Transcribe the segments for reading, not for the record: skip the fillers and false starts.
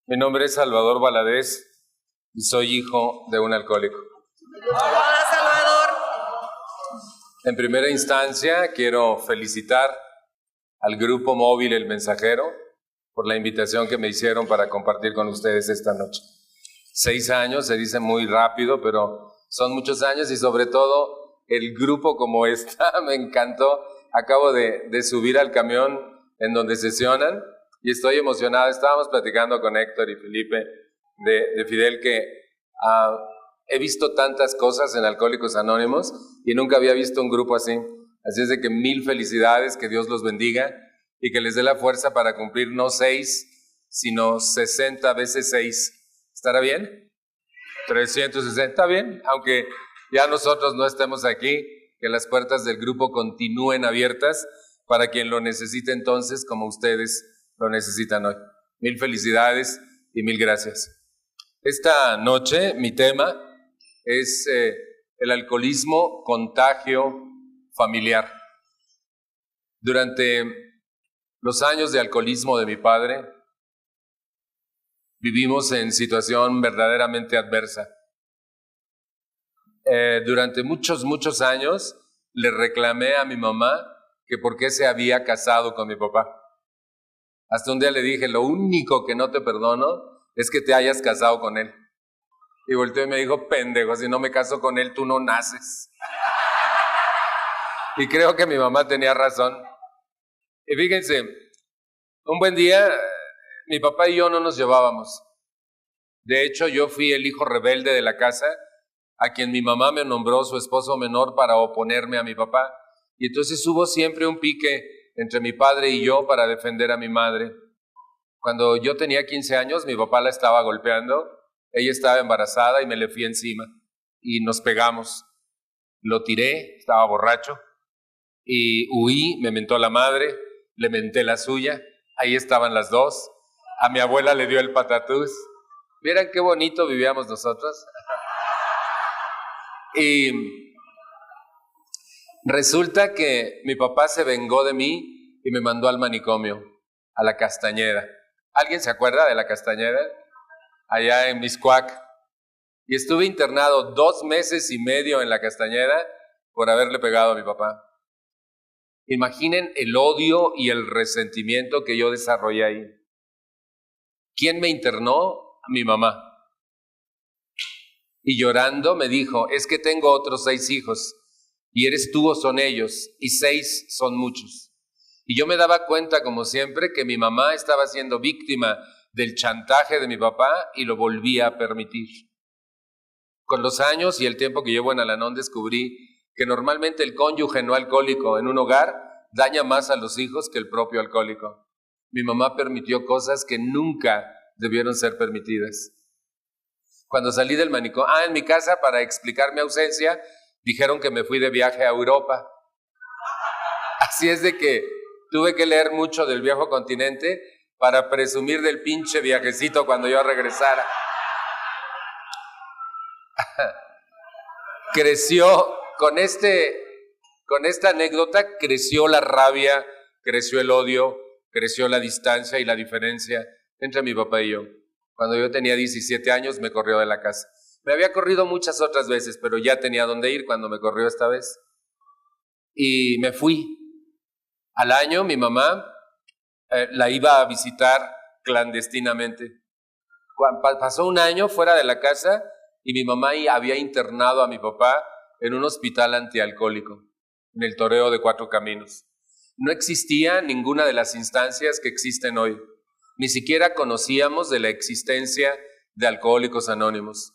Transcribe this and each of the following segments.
Mi nombre es Salvador Valadez y soy hijo de un alcohólico. Hola, Salvador. En primera instancia, quiero felicitar al Grupo Móvil El Mensajero por la invitación que me hicieron para compartir con ustedes esta noche. 6 años, se dice muy rápido, pero son muchos años y sobre todo el grupo como está, me encantó. Acabo de subir al camión en donde sesionan y estoy emocionado. Estábamos platicando con Héctor y Felipe de Fidel que he visto tantas cosas en Alcohólicos Anónimos y nunca había visto un grupo así. Así es de que 1000 felicidades, que Dios los bendiga y que les dé la fuerza para cumplir no 6, sino 60 veces 6. ¿Estará bien? 360, ¿está bien? Aunque ya nosotros no estemos aquí, que las puertas del grupo continúen abiertas para quien lo necesite entonces, como ustedes lo necesitan hoy. 1000 felicidades y 1000 gracias. Esta noche mi tema es el alcoholismo, contagio familiar. Durante los años de alcoholismo de mi padre, vivimos en situación verdaderamente adversa. Durante muchos años le reclamé a mi mamá que por qué se había casado con mi papá. Hasta un día le dije, lo único que no te perdono es que te hayas casado con él. Y volteó y me dijo, pendejo, si no me caso con él, tú no naces. Y creo que mi mamá tenía razón. Y fíjense, un buen día, mi papá y yo no nos llevábamos. De hecho, yo fui el hijo rebelde de la casa, a quien mi mamá me nombró su esposo menor para oponerme a mi papá. Y entonces hubo siempre un pique entre mi padre y yo para defender a mi madre. Cuando yo tenía 15 años, mi papá la estaba golpeando, ella estaba embarazada y me le fui encima. Y nos pegamos. Lo tiré, estaba borracho, y huí, me mentó la madre, le menté la suya, ahí estaban las dos. A mi abuela le dio el patatús. ¿Vieran qué bonito vivíamos nosotros? Y resulta que mi papá se vengó de mí y me mandó al manicomio, a la Castañeda. ¿Alguien se acuerda de la Castañeda? Allá en Mixcoac. Y estuve internado 2 meses y medio en la Castañeda por haberle pegado a mi papá. Imaginen el odio y el resentimiento que yo desarrollé ahí. ¿Quién me internó? Mi mamá. Y llorando me dijo, es que tengo otros 6 hijos, y eres tú o son ellos, y 6 son muchos. Y yo me daba cuenta, como siempre, que mi mamá estaba siendo víctima del chantaje de mi papá y lo volvía a permitir. Con los años y el tiempo que llevo en Al-Anon descubrí que normalmente el cónyuge no alcohólico en un hogar daña más a los hijos que el propio alcohólico. Mi mamá permitió cosas que nunca debieron ser permitidas. Cuando salí del manicomio, en mi casa, para explicar mi ausencia, dijeron que me fui de viaje a Europa. Así es de que tuve que leer mucho del viejo continente para presumir del pinche viajecito cuando yo regresara. Creció, con esta anécdota, creció la rabia, creció el odio, creció la distancia y la diferencia entre mi papá y yo. Cuando yo tenía 17 años me corrió de la casa. Me había corrido muchas otras veces, pero ya tenía dónde ir cuando me corrió esta vez. Y me fui. Al año mi mamá la iba a visitar clandestinamente. Pasó un año fuera de la casa y mi mamá había internado a mi papá en un hospital antialcohólico, en el Toreo de 4 Caminos. No existía ninguna de las instancias que existen hoy. Ni siquiera conocíamos de la existencia de Alcohólicos Anónimos.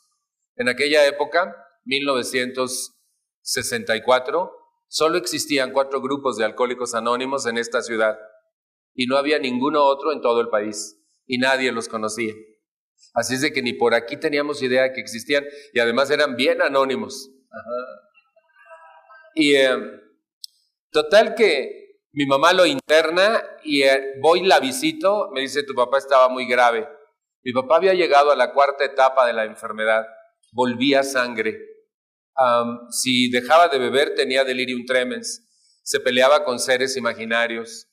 En aquella época, 1964, solo existían 4 grupos de Alcohólicos Anónimos en esta ciudad y no había ninguno otro en todo el país y nadie los conocía. Así es de que ni por aquí teníamos idea de que existían y además eran bien anónimos. Y total que mi mamá lo interna y voy, la visito, me dice, tu papá estaba muy grave. Mi papá había llegado a la 4ª etapa de la enfermedad, volvía sangre. Si dejaba de beber tenía delirium tremens, se peleaba con seres imaginarios,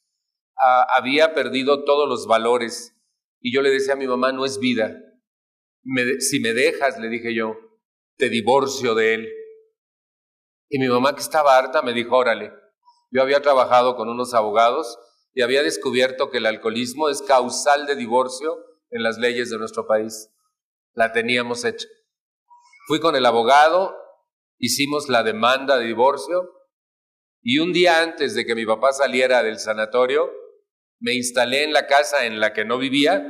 había perdido todos los valores, Y yo le decía a mi mamá, no es vida. Si me dejas, le dije yo, te divorcio de él. Y mi mamá, que estaba harta, me dijo, órale. Yo había trabajado con unos abogados y había descubierto que el alcoholismo es causal de divorcio en las leyes de nuestro país. La teníamos hecha. Fui con el abogado, hicimos la demanda de divorcio y un día antes de que mi papá saliera del sanatorio, me instalé en la casa en la que no vivía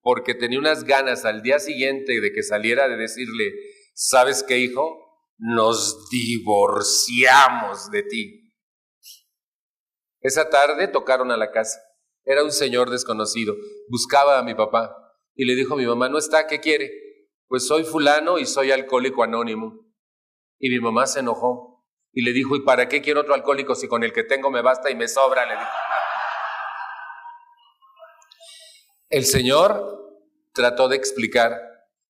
porque tenía unas ganas al día siguiente de que saliera de decirle, ¿sabes qué, hijo? Nos divorciamos de ti. Esa tarde tocaron a la casa. Era un señor desconocido. Buscaba a mi papá. Y le dijo a mi mamá, no está, ¿qué quiere? Pues soy fulano y soy alcohólico anónimo. Y mi mamá se enojó. Y le dijo, ¿y para qué quiero otro alcohólico si con el que tengo me basta y me sobra? Le dijo. El señor trató de explicar.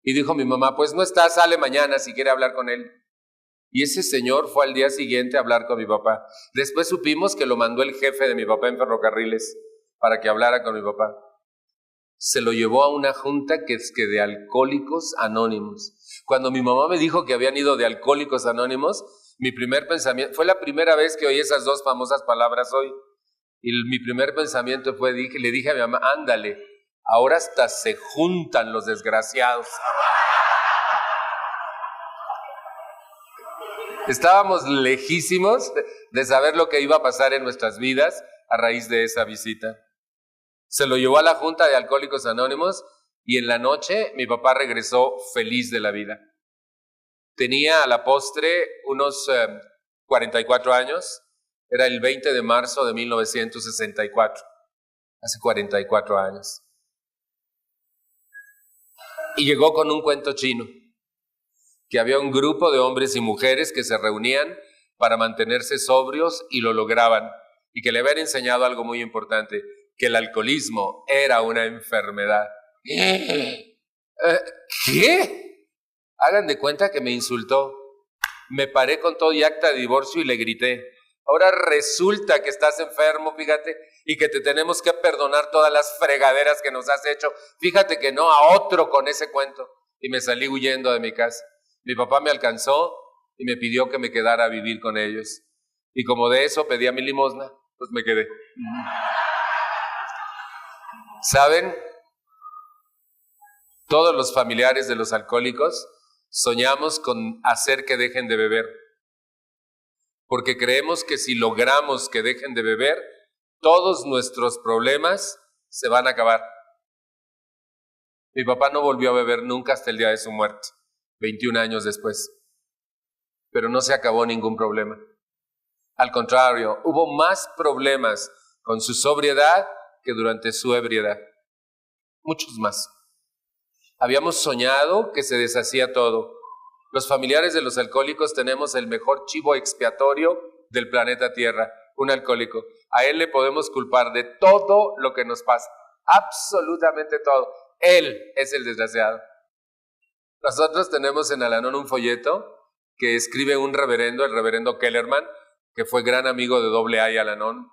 Y dijo mi mamá, pues no está, sale mañana si quiere hablar con él. Y ese señor fue al día siguiente a hablar con mi papá. Después supimos que lo mandó el jefe de mi papá en Ferrocarriles para que hablara con mi papá. Se lo llevó a una junta que es que de Alcohólicos Anónimos. Cuando mi mamá me dijo que habían ido de Alcohólicos Anónimos, mi primer pensamiento, fue la primera vez que oí esas dos famosas palabras hoy. Y mi primer pensamiento fue, le dije a mi mamá, ándale, ahora hasta se juntan los desgraciados. Estábamos lejísimos de saber lo que iba a pasar en nuestras vidas a raíz de esa visita. Se lo llevó a la Junta de Alcohólicos Anónimos y en la noche mi papá regresó feliz de la vida. Tenía a la postre unos 44 años, era el 20 de marzo de 1964, hace 44 años. Y llegó con un cuento chino, que había un grupo de hombres y mujeres que se reunían para mantenerse sobrios y lo lograban, y que le habían enseñado algo muy importante, que el alcoholismo era una enfermedad. ¿Qué? Hagan de cuenta que me insultó. Me paré con todo y acta de divorcio y le grité, ahora resulta que estás enfermo, fíjate, y que te tenemos que perdonar todas las fregaderas que nos has hecho. Fíjate que no a otro con ese cuento. Y me salí huyendo de mi casa. Mi papá me alcanzó y me pidió que me quedara a vivir con ellos. Y como de eso pedía mi limosna, pues me quedé. ¿Saben? Todos los familiares de los alcohólicos soñamos con hacer que dejen de beber. Porque creemos que si logramos que dejen de beber, todos nuestros problemas se van a acabar. Mi papá no volvió a beber nunca hasta el día de su muerte. 21 años después. Pero no se acabó ningún problema. Al contrario, hubo más problemas con su sobriedad que durante su ebriedad. Muchos más. Habíamos soñado que se deshacía todo. Los familiares de los alcohólicos tenemos el mejor chivo expiatorio del planeta Tierra, un alcohólico. A él le podemos culpar de todo lo que nos pasa. Absolutamente todo. Él es el desgraciado. Nosotros tenemos en Al-Anon un folleto que escribe un reverendo, el reverendo Kellerman, que fue gran amigo de AA y Al-Anon,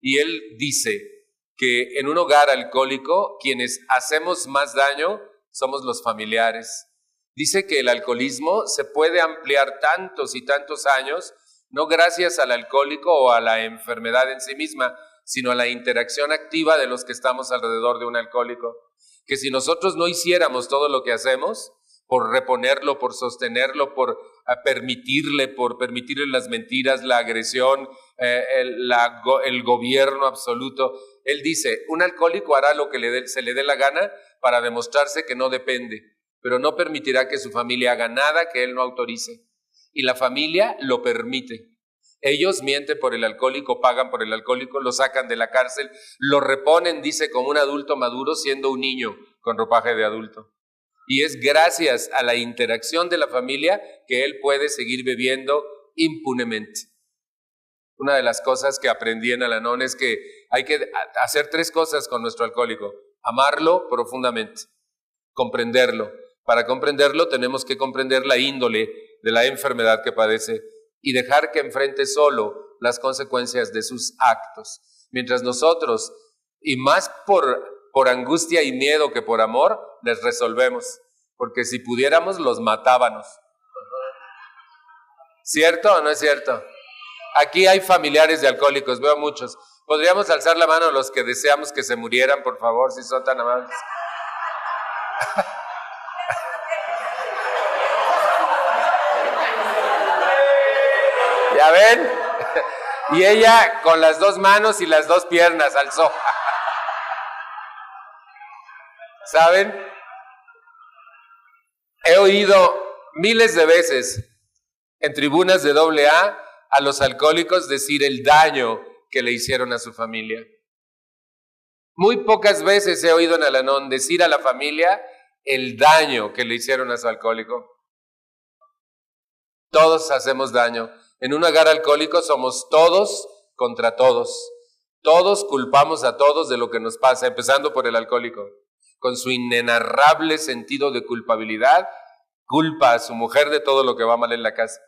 y él dice que en un hogar alcohólico quienes hacemos más daño somos los familiares. Dice que el alcoholismo se puede ampliar tantos y tantos años, no gracias al alcohólico o a la enfermedad en sí misma, sino a la interacción activa de los que estamos alrededor de un alcohólico. Que si nosotros no hiciéramos todo lo que hacemos, por reponerlo, por sostenerlo, por permitirle las mentiras, la agresión, el gobierno absoluto. Él dice, un alcohólico hará lo que se le dé la gana para demostrarse que no depende, pero no permitirá que su familia haga nada que él no autorice. Y la familia lo permite. Ellos mienten por el alcohólico, pagan por el alcohólico, lo sacan de la cárcel, lo reponen, dice, como un adulto maduro siendo un niño con ropaje de adulto. Y es gracias a la interacción de la familia que él puede seguir bebiendo impunemente. Una de las cosas que aprendí en Al-Anon es que hay que hacer 3 cosas con nuestro alcohólico. Amarlo profundamente, comprenderlo. Para comprenderlo tenemos que comprender la índole de la enfermedad que padece y dejar que enfrente solo las consecuencias de sus actos. Mientras nosotros, y más por por angustia y miedo que por amor les resolvemos. Porque si pudiéramos, los matábamos. ¿Cierto o no es cierto? Aquí hay familiares de alcohólicos, veo muchos. ¿Podríamos alzar la mano los que deseamos que se murieran, por favor, si son tan amables? ¿Ya ven? Y ella con las dos manos y las dos piernas alzó. ¿Saben? He oído miles de veces en tribunas de AA a los alcohólicos decir el daño que le hicieron a su familia. Muy pocas veces he oído en Al-Anon decir a la familia el daño que le hicieron a su alcohólico. Todos hacemos daño. En un hogar alcohólico somos todos contra todos. Todos culpamos a todos de lo que nos pasa, empezando por el alcohólico. Con su inenarrable sentido de culpabilidad, culpa a su mujer de todo lo que va mal en la casa.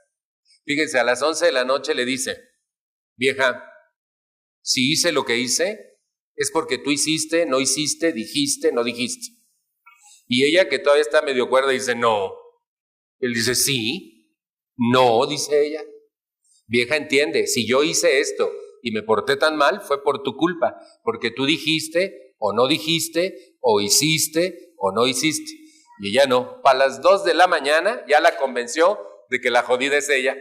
Fíjense, a las 11 de la noche le dice, vieja, si hice lo que hice, es porque tú hiciste, no dijiste, no dijiste. Y ella, que todavía está medio cuerda, dice, no. Él dice, sí, no, dice ella. Vieja, entiende, si yo hice esto y me porté tan mal, fue por tu culpa, porque tú dijiste, o no dijiste, o hiciste, o no hiciste. Y ella no. Para las 2 de la mañana ya la convenció de que la jodida es ella.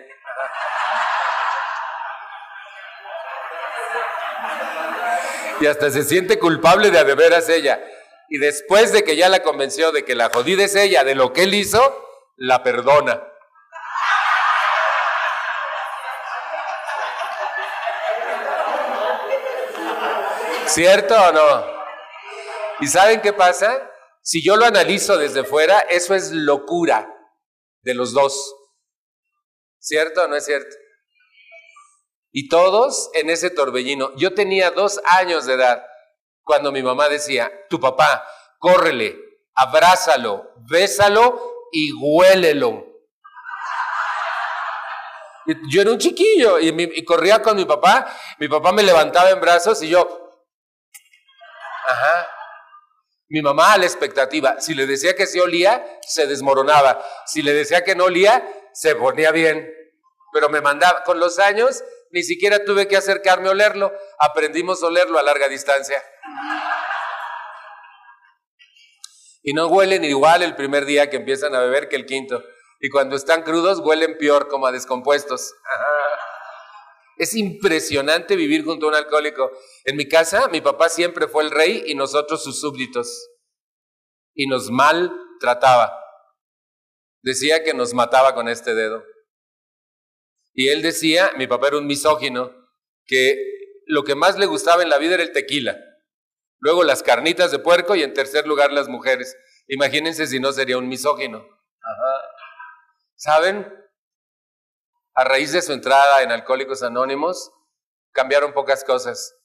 Y hasta se siente culpable de a de veras ella. Y después de que ya la convenció de que la jodida es ella, de lo que él hizo, la perdona. ¿Cierto o no? ¿Y saben qué pasa? Si yo lo analizo desde fuera, eso es locura de los dos. ¿Cierto o no es cierto? Y todos en ese torbellino. Yo tenía 2 años de edad cuando mi mamá decía, tu papá, córrele, abrázalo, bésalo y huélelo. Y yo era un chiquillo y corría con mi papá me levantaba en brazos y yo... Ajá. Mi mamá a la expectativa. Si le decía que sí olía, se desmoronaba. Si le decía que no olía, se ponía bien. Pero me mandaba. Con los años, ni siquiera tuve que acercarme a olerlo. Aprendimos a olerlo a larga distancia. Y no huelen igual el primer día que empiezan a beber que el quinto. Y cuando están crudos, huelen peor, como a descompuestos. Ajá. Es impresionante vivir junto a un alcohólico. En mi casa, mi papá siempre fue el rey y nosotros sus súbditos. Y nos maltrataba. Decía que nos mataba con este dedo. Y él decía, mi papá era un misógino, que lo que más le gustaba en la vida era el tequila. Luego las carnitas de puerco y en tercer lugar las mujeres. Imagínense si no sería un misógino. Ajá. ¿Saben? A raíz de su entrada en Alcohólicos Anónimos, cambiaron pocas cosas.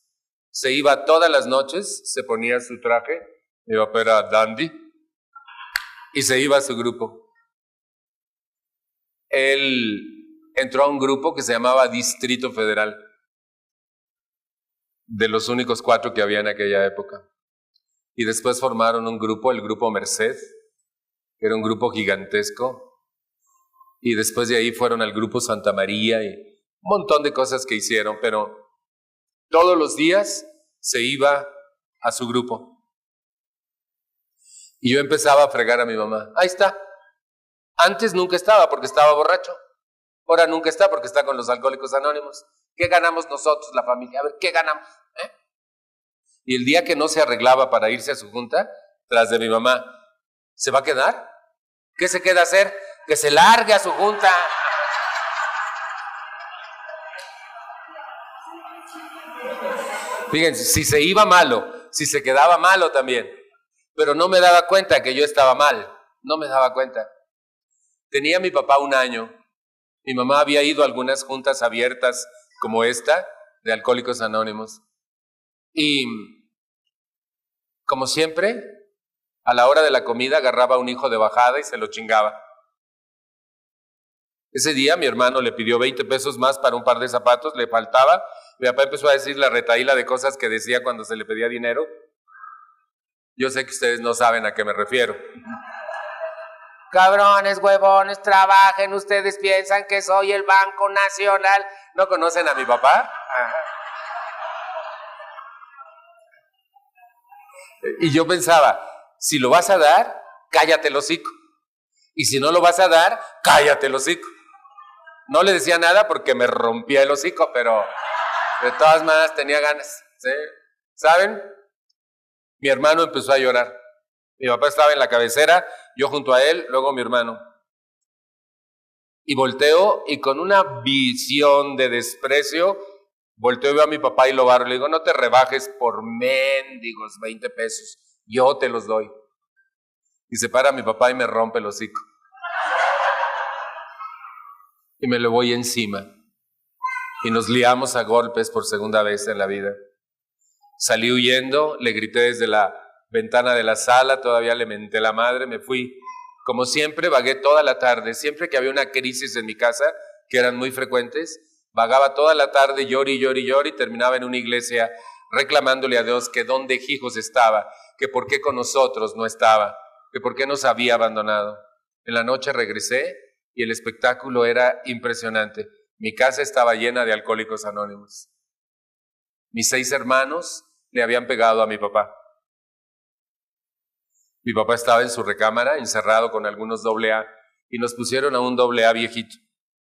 Se iba todas las noches, se ponía su traje, mi papá era dandy, y se iba a su grupo. Él entró a un grupo que se llamaba Distrito Federal, de los únicos 4 que había en aquella época. Y después formaron un grupo, el Grupo Merced, que era un grupo gigantesco. Y después de ahí fueron al Grupo Santa María y un montón de cosas que hicieron, pero todos los días se iba a su grupo. Y yo empezaba a fregar a mi mamá. Ahí está. Antes nunca estaba porque estaba borracho. Ahora nunca está porque está con los Alcohólicos Anónimos. ¿Qué ganamos nosotros, la familia? A ver, ¿qué ganamos? Y el día que no se arreglaba para irse a su junta, tras de mi mamá, ¿se va a quedar? ¿Qué se queda a hacer? Que se largue a su junta. Fíjense, si se iba malo, si se quedaba malo también. Pero no me daba cuenta que yo estaba mal. No me daba cuenta. Tenía mi papá 1 año. Mi mamá había ido a algunas juntas abiertas como esta, de Alcohólicos Anónimos. Y, como siempre, a la hora de la comida agarraba a un hijo de bajada y se lo chingaba. Ese día mi hermano le pidió 20 pesos más para un par de zapatos, le faltaba. Mi papá empezó a decir la retahíla de cosas que decía cuando se le pedía dinero. Yo sé que ustedes no saben a qué me refiero. Cabrones, huevones, trabajen, ustedes piensan que soy el Banco Nacional. ¿No conocen a mi papá? Ajá. Y yo pensaba, si lo vas a dar, cállate el hocico. Y si no lo vas a dar, cállate el hocico. No le decía nada porque me rompía el hocico, pero de todas maneras tenía ganas. ¿Sí? ¿Saben? Mi hermano empezó a llorar. Mi papá estaba en la cabecera, yo junto a él, luego mi hermano. Y volteo y con una visión de desprecio, volteo y veo a mi papá y lo barro. Le digo, no te rebajes por mendigos 20 pesos, yo te los doy. Y se para mi papá y me rompe el hocico. Y me lo voy encima. Y nos liamos a golpes por segunda vez en la vida. Salí huyendo, le grité desde la ventana de la sala, todavía le menté la madre, me fui. Como siempre, vagué toda la tarde. Siempre que había una crisis en mi casa, que eran muy frecuentes, vagaba toda la tarde, llori, y terminaba en una iglesia reclamándole a Dios que dónde hijos estaba, que por qué con nosotros no estaba, que por qué nos había abandonado. En la noche regresé y el espectáculo era impresionante. Mi casa estaba llena de alcohólicos anónimos. Mis 6 hermanos le habían pegado a mi papá. Mi papá estaba en su recámara, encerrado con algunos AA, y nos pusieron a un AA viejito,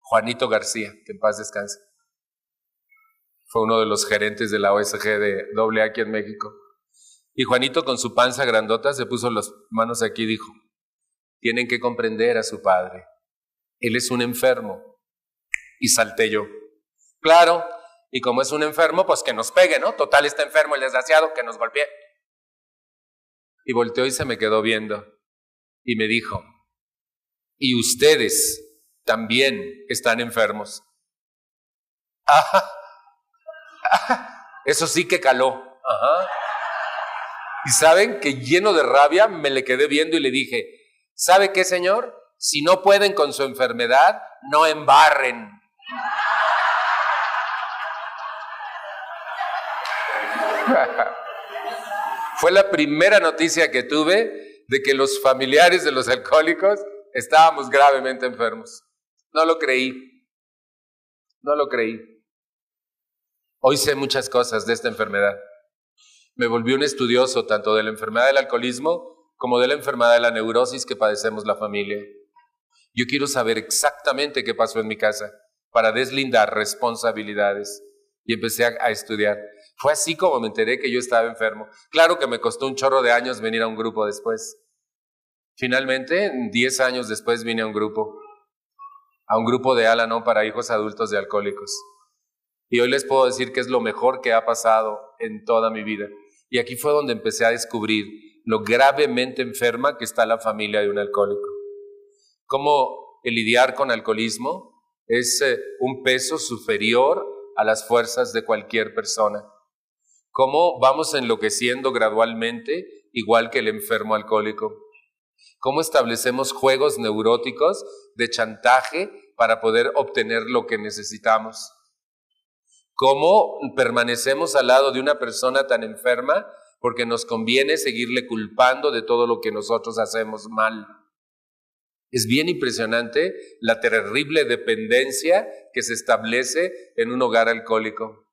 Juanito García, que en paz descanse. Fue uno de los gerentes de la OSG de AA aquí en México. Y Juanito, con su panza grandota, se puso las manos aquí y dijo, tienen que comprender a su padre. Él es un enfermo. Y salté yo. Claro, y como es un enfermo, pues que nos pegue, ¿no? Total, está enfermo el desgraciado, que nos golpee. Y volteó y se me quedó viendo. Y me dijo, y ustedes también están enfermos. Ajá. Eso sí que caló. Ajá. Y saben que lleno de rabia me le quedé viendo y le dije, ¿sabe qué, señor? Si no pueden con su enfermedad, no embarren. Fue la primera noticia que tuve de que los familiares de los alcohólicos estábamos gravemente enfermos. No lo creí. No lo creí. Hoy sé muchas cosas de esta enfermedad. Me volví un estudioso tanto de la enfermedad del alcoholismo como de la enfermedad de la neurosis que padecemos la familia. Yo quiero saber exactamente qué pasó en mi casa para deslindar responsabilidades. Y empecé a estudiar. Fue así como me enteré que yo estaba enfermo. Claro que me costó un chorro de años venir a un grupo después. Finalmente, 10 años después vine a un grupo de Al-Anon para hijos adultos de alcohólicos. Y hoy les puedo decir que es lo mejor que ha pasado en toda mi vida. Y aquí fue donde empecé a descubrir lo gravemente enferma que está la familia de un alcohólico. Cómo el lidiar con alcoholismo es un peso superior a las fuerzas de cualquier persona. Cómo vamos enloqueciendo gradualmente, igual que el enfermo alcohólico. Cómo establecemos juegos neuróticos de chantaje para poder obtener lo que necesitamos. Cómo permanecemos al lado de una persona tan enferma porque nos conviene seguirle culpando de todo lo que nosotros hacemos mal. Es bien impresionante la terrible dependencia que se establece en un hogar alcohólico.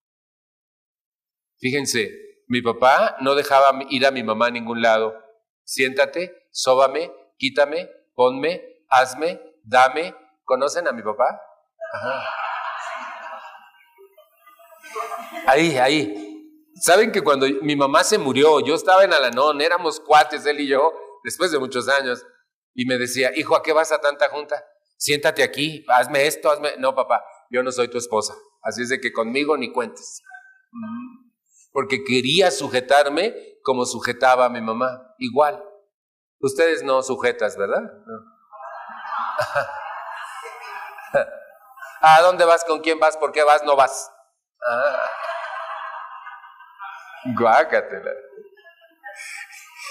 Fíjense, mi papá no dejaba ir a mi mamá a ningún lado. Siéntate, sóbame, quítame, ponme, hazme, dame. ¿Conocen a mi papá? Ajá. Ahí. ¿Saben que cuando mi mamá se murió, yo estaba en Al-Anon, éramos cuates, él y yo, después de muchos años, y me decía, hijo, ¿a qué vas a tanta junta? Siéntate aquí, hazme esto, hazme... No, papá, yo no soy tu esposa, así es de que conmigo ni cuentes. Porque quería sujetarme como sujetaba a mi mamá, igual. Ustedes no sujetas, ¿verdad? No. ¿A dónde vas? ¿Con quién vas? ¿Por qué vas? No vas. Guácatela.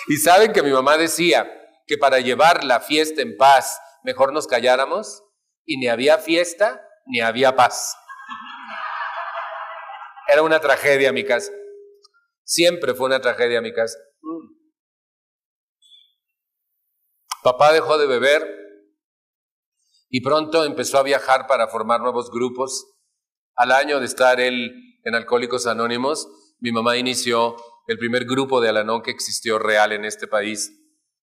Y saben que mi mamá decía que para llevar la fiesta en paz, mejor nos calláramos, y ni había fiesta, ni había paz. Era una tragedia mi casa. Siempre fue una tragedia mi casa. Papá dejó de beber y pronto empezó a viajar para formar nuevos grupos. Al año de estar él en Alcohólicos Anónimos, mi mamá inició el primer grupo de Al-Anon que existió real en este país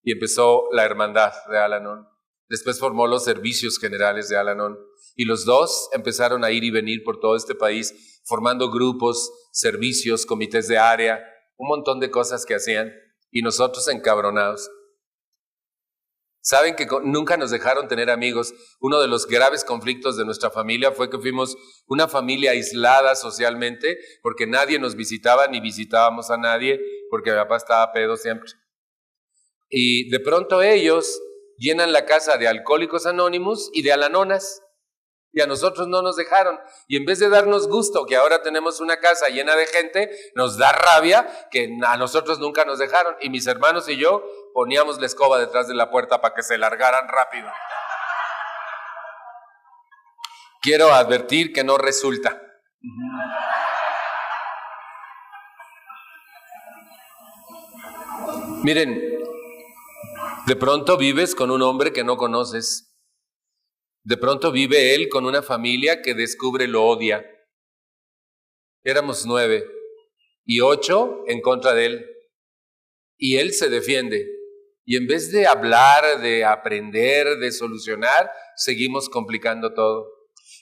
y empezó la hermandad de Al-Anon. Después formó los servicios generales de Al-Anon y los dos empezaron a ir y venir por todo este país formando grupos, servicios, comités de área, un montón de cosas que hacían y nosotros encabronados. Saben que nunca nos dejaron tener amigos. Uno de los graves conflictos de nuestra familia fue que fuimos una familia aislada socialmente porque nadie nos visitaba ni visitábamos a nadie porque mi papá estaba pedo siempre. Y de pronto ellos llenan la casa de Alcohólicos Anónimos y de Alanonas y a nosotros no nos dejaron. Y en vez de darnos gusto que ahora tenemos una casa llena de gente, nos da rabia que a nosotros nunca nos dejaron. Y mis hermanos y yo poníamos la escoba detrás de la puerta para que se largaran rápido. Quiero advertir que no resulta. Miren, de pronto vives con un hombre que no conoces. De pronto vive él con una familia que descubre lo odia. Éramos 9 y 8 en contra de él. Y él se defiende. Y en vez de hablar, de aprender, de solucionar, seguimos complicando todo.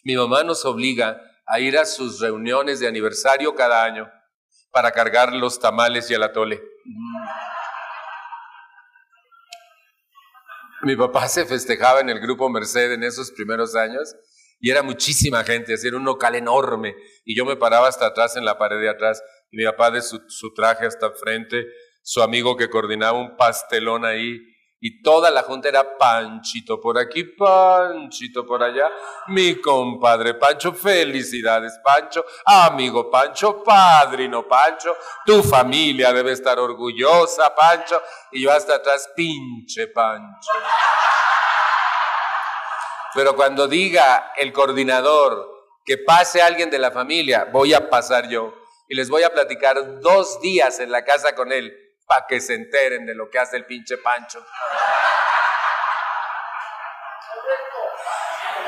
Mi mamá nos obliga a ir a sus reuniones de aniversario cada año para cargar los tamales y el atole. Mi papá se festejaba en el Grupo Merced en esos primeros años y era muchísima gente, era un local enorme y yo me paraba hasta atrás en la pared de atrás y mi papá de su traje hasta enfrente, su amigo que coordinaba un pastelón ahí y toda la junta era Panchito por aquí, Panchito por allá, mi compadre Pancho, felicidades Pancho, amigo Pancho, padrino Pancho, tu familia debe estar orgullosa Pancho, y yo hasta atrás, pinche Pancho. Pero cuando diga el coordinador que pase alguien de la familia, voy a pasar yo y les voy a platicar 2 días en la casa con él para que se enteren de lo que hace el pinche Pancho.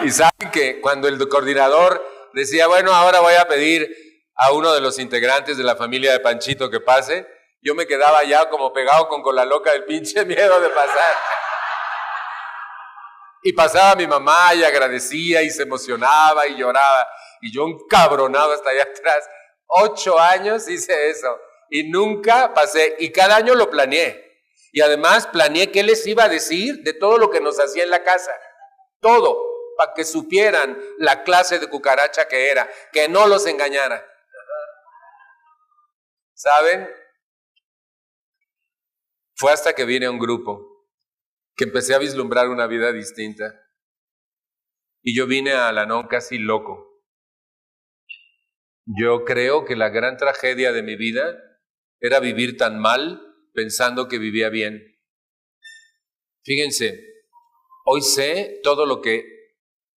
Y saben que cuando el coordinador decía, bueno, ahora voy a pedir a uno de los integrantes de la familia de Panchito que pase, yo me quedaba ya como pegado con la loca del pinche miedo de pasar. Y pasaba mi mamá y agradecía y se emocionaba y lloraba. Y yo encabronado hasta allá atrás. 8 años hice eso. Y nunca pasé, y cada año lo planeé. Y además planeé qué les iba a decir de todo lo que nos hacía en la casa. Todo, para que supieran la clase de cucaracha que era, que no los engañara. ¿Saben? Fue hasta que vine a un grupo que empecé a vislumbrar una vida distinta. Y yo vine a Al-Anon casi loco. Yo creo que la gran tragedia de mi vida era vivir tan mal pensando que vivía bien. Fíjense, hoy sé todo lo que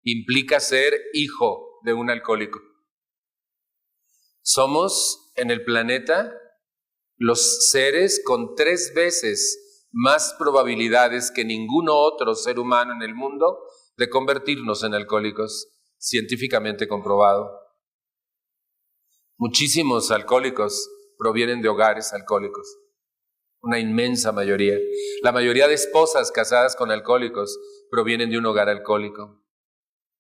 implica ser hijo de un alcohólico. Somos en el planeta los seres con 3 veces más probabilidades que ningún otro ser humano en el mundo de convertirnos en alcohólicos, científicamente comprobado. Muchísimos alcohólicos provienen de hogares alcohólicos, una inmensa mayoría. La mayoría de esposas casadas con alcohólicos provienen de un hogar alcohólico,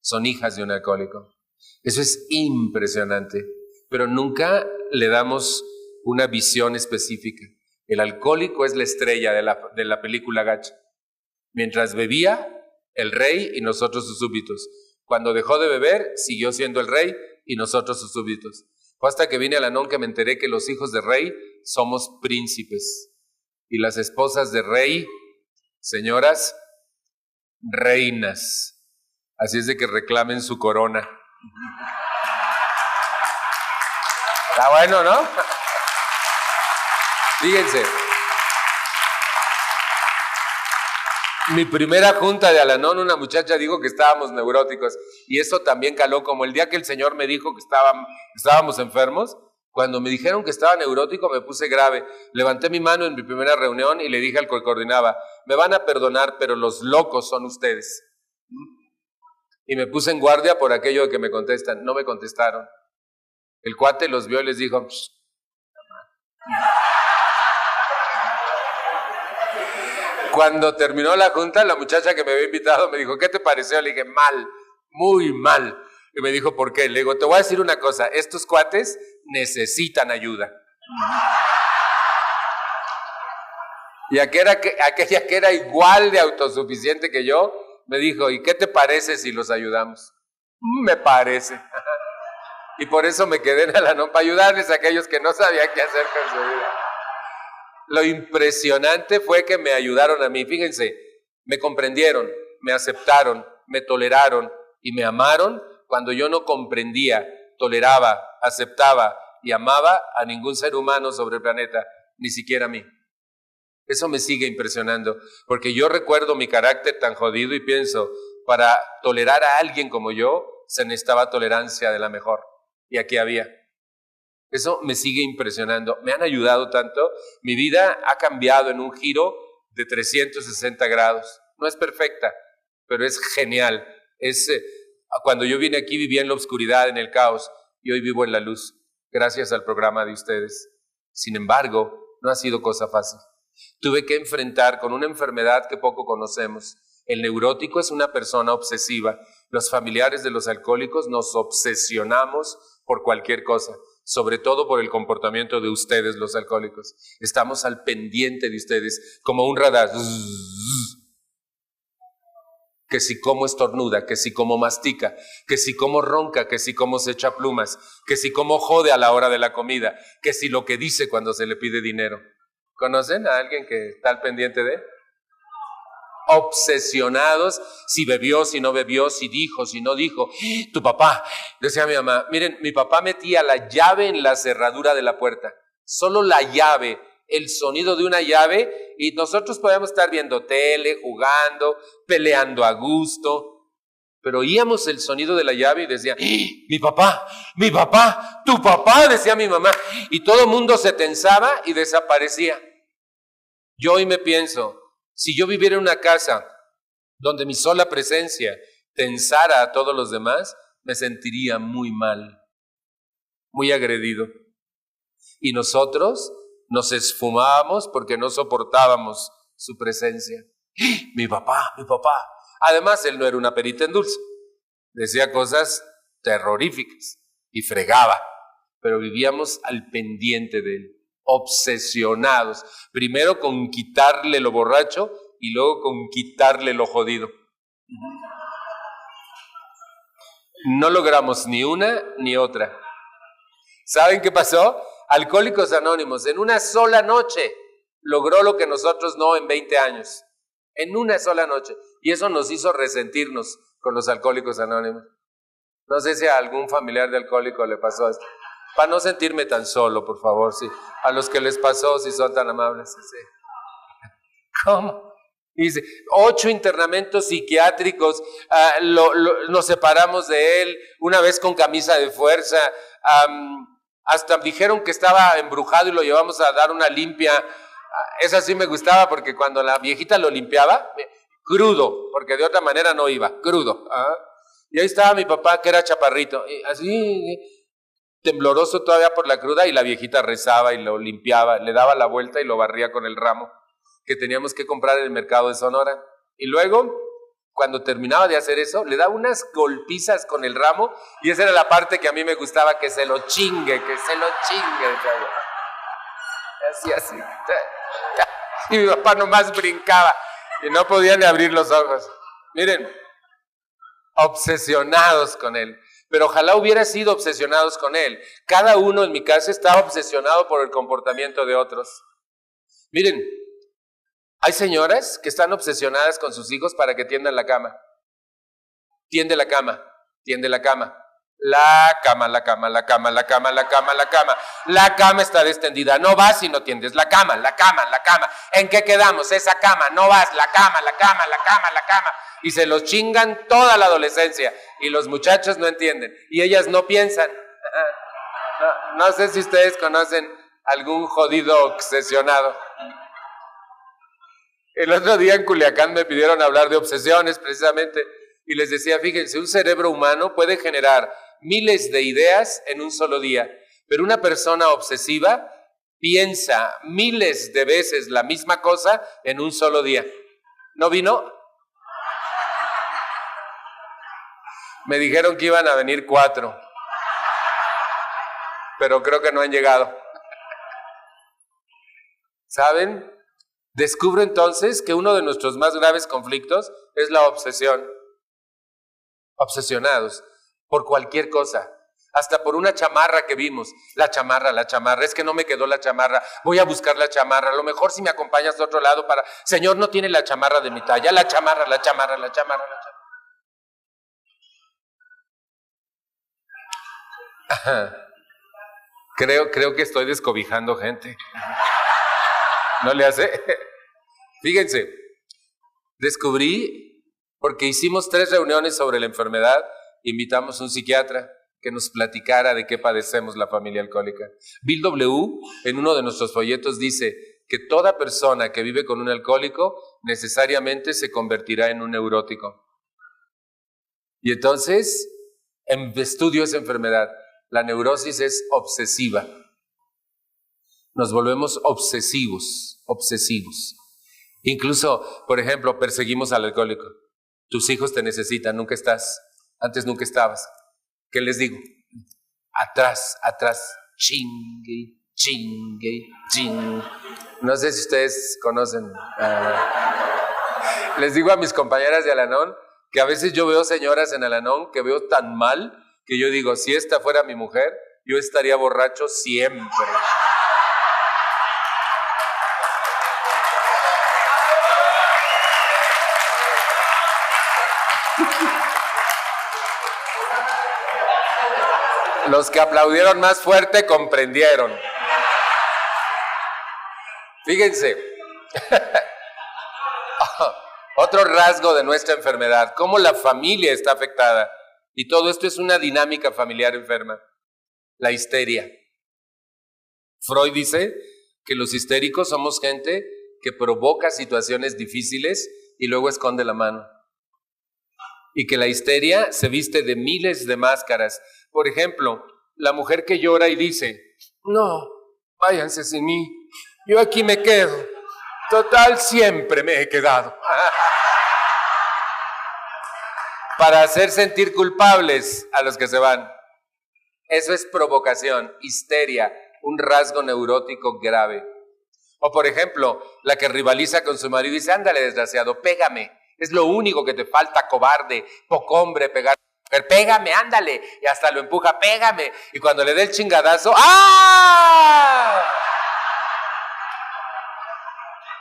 son hijas de un alcohólico. Eso es impresionante, pero nunca le damos una visión específica. El alcohólico es la estrella de la película gacha. Mientras bebía, el rey y nosotros sus súbditos. Cuando dejó de beber, siguió siendo el rey y nosotros sus súbditos. Fue hasta que vine a Al-Anon que me enteré que los hijos de rey somos príncipes. Y las esposas de rey, señoras, reinas. Así es de que reclamen su corona. Está bueno, ¿no? Fíjense. Mi primera junta de Al-Anon, una muchacha dijo que estábamos neuróticos y eso también caló, como el día que el Señor me dijo que estábamos enfermos, Cuando me dijeron que estaba neurótico me puse grave. Levanté mi mano en mi primera reunión y le dije al que coordinaba, me van a perdonar, pero los locos son ustedes. Y me puse en guardia por aquello de que me contestan. No me contestaron. El cuate los vio y les dijo, cuando terminó la junta, la muchacha que me había invitado me dijo, ¿qué te pareció? Le dije, mal, muy mal. Y me dijo, ¿por qué? Le digo, te voy a decir una cosa, estos cuates necesitan ayuda. Y aquella que era igual de autosuficiente que yo, me dijo, ¿y qué te parece si los ayudamos? Me parece. Y por eso me quedé en Al-Anon, para ayudarles a aquellos que no sabían qué hacer con su vida. Lo impresionante fue que me ayudaron a mí. Fíjense, me comprendieron, me aceptaron, me toleraron y me amaron cuando yo no comprendía, toleraba, aceptaba y amaba a ningún ser humano sobre el planeta, ni siquiera a mí. Eso me sigue impresionando, porque yo recuerdo mi carácter tan jodido y pienso, para tolerar a alguien como yo, se necesitaba tolerancia de la mejor. Y aquí había. Eso me sigue impresionando. Me han ayudado tanto. Mi vida ha cambiado en un giro de 360 grados. No es perfecta, pero es genial. Cuando yo vine aquí vivía en la oscuridad, en el caos, y hoy vivo en la luz, gracias al programa de ustedes. Sin embargo, no ha sido cosa fácil. Tuve que enfrentar con una enfermedad que poco conocemos. El neurótico es una persona obsesiva. Los familiares de los alcohólicos nos obsesionamos por cualquier cosa, sobre todo por el comportamiento de ustedes, los alcohólicos. Estamos al pendiente de ustedes, como un radar. Que si como estornuda, que si como mastica, que si como ronca, que si como se echa plumas, que si como jode a la hora de la comida, que si lo que dice cuando se le pide dinero. ¿Conocen a alguien que está al pendiente de? Obsesionados, si bebió, si no bebió, si dijo, si no dijo. Tu papá, decía mi mamá, miren, mi papá metía la llave en la cerradura de la puerta, solo la llave, el sonido de una llave, y nosotros podíamos estar viendo tele, jugando, peleando a gusto, pero oíamos el sonido de la llave y decía, mi papá, tu papá, decía mi mamá, y todo el mundo se tensaba y desaparecía. Yo hoy me pienso, si yo viviera en una casa donde mi sola presencia tensara a todos los demás, me sentiría muy mal, muy agredido. Y nosotros nos esfumábamos porque no soportábamos su presencia. Mi papá. Además, él no era una perita en dulce. Decía cosas terroríficas y fregaba, pero vivíamos al pendiente de él. Obsesionados, primero con quitarle lo borracho y luego con quitarle lo jodido. No logramos ni una ni otra. ¿Saben qué pasó? Alcohólicos Anónimos en una sola noche logró lo que nosotros no en 20 años. En una sola noche. Y eso nos hizo resentirnos con los Alcohólicos Anónimos. No sé si a algún familiar de alcohólico le pasó esto. Para no sentirme tan solo, por favor, sí. A los que les pasó, si son tan amables. Sí. ¿Cómo? Dice, 8 internamientos psiquiátricos, nos separamos de él, una vez con camisa de fuerza, hasta dijeron que estaba embrujado y lo llevamos a dar una limpia. Esa sí me gustaba porque cuando la viejita lo limpiaba, crudo, porque de otra manera no iba, crudo. Y ahí estaba mi papá, que era chaparrito, y así tembloroso todavía por la cruda, y la viejita rezaba y lo limpiaba, le daba la vuelta y lo barría con el ramo que teníamos que comprar en el mercado de Sonora. Y luego, cuando terminaba de hacer eso, le daba unas golpizas con el ramo, y esa era la parte que a mí me gustaba, que se lo chingue. Así. Y mi papá nomás brincaba y no podía ni abrir los ojos. Miren, obsesionados con él. Pero ojalá hubiera sido obsesionados con él. Cada uno en mi casa estaba obsesionado por el comportamiento de otros. Miren, hay señoras que están obsesionadas con sus hijos para que tiendan la cama. Tiende la cama. La cama está extendida. No vas si no tiendes la cama. ¿En qué quedamos? Esa cama, no vas, la cama. Y se los chingan toda la adolescencia. Y los muchachos no entienden. Y ellas no piensan. No sé si ustedes conocen algún jodido obsesionado. El otro día en Culiacán me pidieron hablar de obsesiones precisamente y les decía, fíjense, un cerebro humano puede generar miles de ideas en un solo día, pero una persona obsesiva piensa miles de veces la misma cosa en un solo día. ¿No vino? Me dijeron que iban a venir 4, pero creo que no han llegado. ¿Saben? Descubro entonces que uno de nuestros más graves conflictos es la obsesión. Obsesionados por cualquier cosa, hasta por una chamarra que vimos. La chamarra, es que no me quedó la chamarra, voy a buscar la chamarra, a lo mejor si me acompañas de otro lado para... Señor, no tiene la chamarra de mi talla, la chamarra. Creo que estoy descobijando gente. ¿No le hace? Fíjense, descubrí, porque hicimos 3 reuniones sobre la enfermedad, invitamos a un psiquiatra que nos platicara de qué padecemos la familia alcohólica. Bill W., en uno de nuestros folletos, dice que toda persona que vive con un alcohólico necesariamente se convertirá en un neurótico. Y entonces, estudio esa enfermedad. La neurosis es obsesiva. Nos volvemos obsesivos. Incluso, por ejemplo, perseguimos al alcohólico. Tus hijos te necesitan, nunca estás. Antes nunca estabas. ¿Qué les digo? Atrás. Chingue. No sé si ustedes conocen. Les digo a mis compañeras de Al-Anon que a veces yo veo señoras en Al-Anon que veo tan mal que yo digo, si esta fuera mi mujer, yo estaría borracho siempre. Los que aplaudieron más fuerte comprendieron. Fíjense, otro rasgo de nuestra enfermedad, cómo la familia está afectada. Y todo esto es una dinámica familiar enferma. La histeria. Freud dice que los histéricos somos gente que provoca situaciones difíciles y luego esconde la mano. Y que la histeria se viste de miles de máscaras. Por ejemplo, la mujer que llora y dice, no, váyanse sin mí, yo aquí me quedo. Total, siempre me he quedado. Para hacer sentir culpables a los que se van. Eso es provocación, histeria, un rasgo neurótico grave. O por ejemplo, la que rivaliza con su marido y dice, ándale desgraciado, pégame. Es lo único que te falta, cobarde, poco hombre, pegar. Pero pégame, ándale. Y hasta lo empuja, pégame. Y cuando le dé el chingadazo, ¡ah!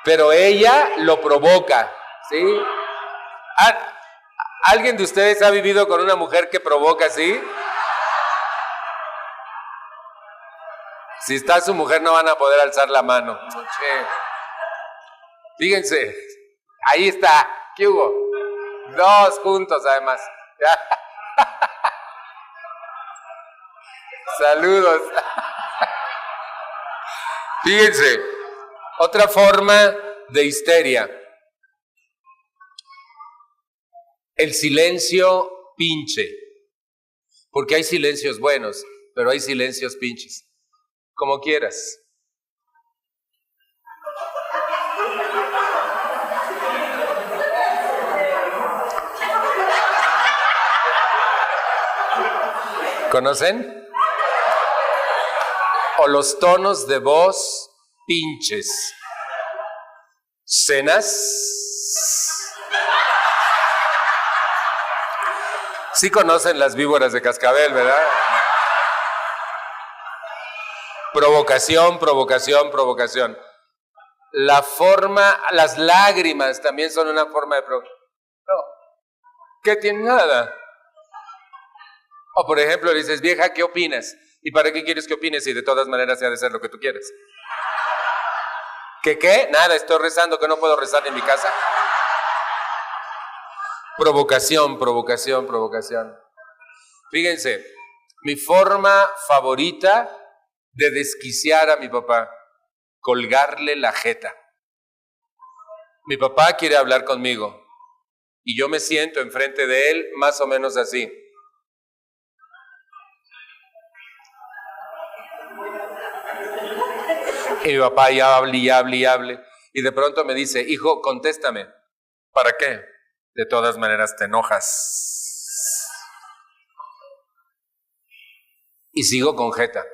Pero ella lo provoca, ¿sí? ¿Alguien de ustedes ha vivido con una mujer que provoca así? Si está su mujer no van a poder alzar la mano. Fíjense, ahí está. ¿Qué hubo? 2 juntos además. Saludos. Fíjense, otra forma de histeria. El silencio pinche. Porque hay silencios buenos, pero hay silencios pinches. Como quieras. ¿Conocen? O los tonos de voz pinches. ¿Cenas? Sí conocen las víboras de cascabel, ¿verdad? Provocación. La forma, las lágrimas también son una forma de provocación. No, ¿qué tiene? Nada. O por ejemplo, dices, vieja, ¿qué opinas? ¿Y para qué quieres que opines si de todas maneras se ha de ser lo que tú quieres? ¿Qué? Nada, estoy rezando, que no puedo rezar en mi casa. Provocación. Fíjense, Mi forma favorita de desquiciar a mi papá, colgarle la jeta. Mi papá quiere hablar conmigo y yo me siento enfrente de él más o menos así. Y mi papá ya hable y hable y hable. Y de pronto me dice, hijo, contéstame. ¿Para qué? De todas maneras te enojas. Y sigo con jeta.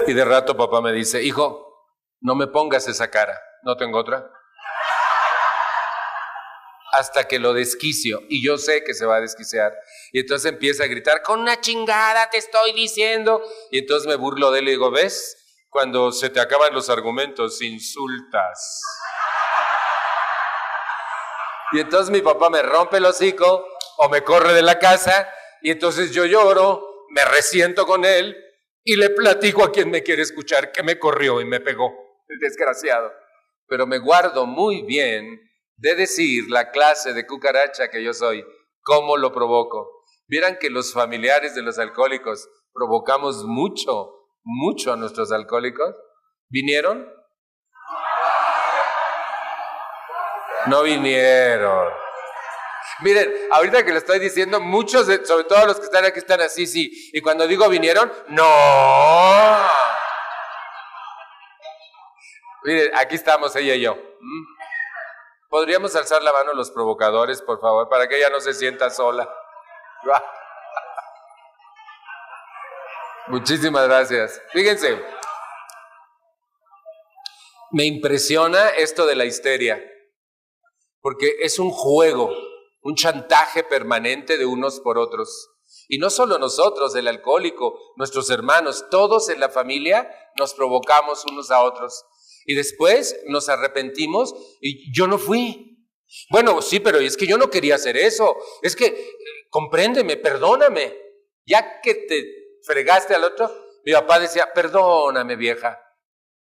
Y de rato papá me dice, hijo, no me pongas esa cara, no tengo otra. Hasta que lo desquicio, y yo sé que se va a desquiciar. Y entonces empieza a gritar, con una chingada te estoy diciendo. Y entonces me burlo de él y digo, ¿ves? Cuando se te acaban los argumentos, insultas. Y entonces mi papá me rompe el hocico, o me corre de la casa, y entonces yo lloro, me resiento con él, y le platico a quien me quiere escuchar que me corrió y me pegó, el desgraciado. Pero me guardo muy bien de decir la clase de cucaracha que yo soy, cómo lo provoco. Vieran que los familiares de los alcohólicos provocamos mucho a nuestros alcohólicos. ¿Vinieron? No vinieron. Miren, ahorita que lo estoy diciendo, muchos, sobre todo los que están aquí, están así, sí. Y cuando digo vinieron, ¡no! Miren, aquí estamos ella y yo. ¿Podríamos alzar la mano los provocadores, por favor, para que ella no se sienta sola? Muchísimas gracias. Fíjense, me impresiona esto de la histeria, porque es un juego, un chantaje permanente de unos por otros. Y no solo nosotros, el alcohólico, nuestros hermanos, todos en la familia nos provocamos unos a otros. Y después nos arrepentimos y yo no fui. Bueno, sí, pero es que yo no quería hacer eso. Es que, compréndeme, perdóname. Ya que te fregaste al otro, mi papá decía, perdóname, vieja.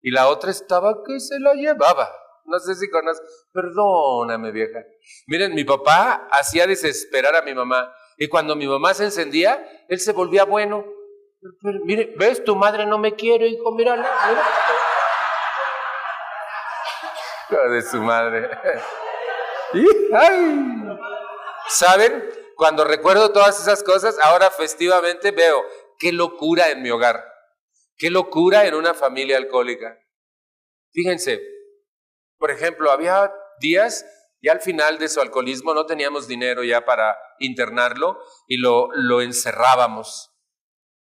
Y la otra estaba que se la llevaba. No sé si conoces, perdóname, vieja. Miren, mi papá hacía desesperar a mi mamá. Y cuando mi mamá se encendía, él se volvía bueno. Pero, mire, ¿ves? Tu madre no me quiere, hijo, mírala, mira. De su madre. ¡Ay! ¿Saben? Cuando recuerdo todas esas cosas, ahora festivamente veo qué locura en mi hogar, qué locura en una familia alcohólica. Fíjense, por ejemplo, había días, ya al final de su alcoholismo no teníamos dinero ya para internarlo y lo encerrábamos.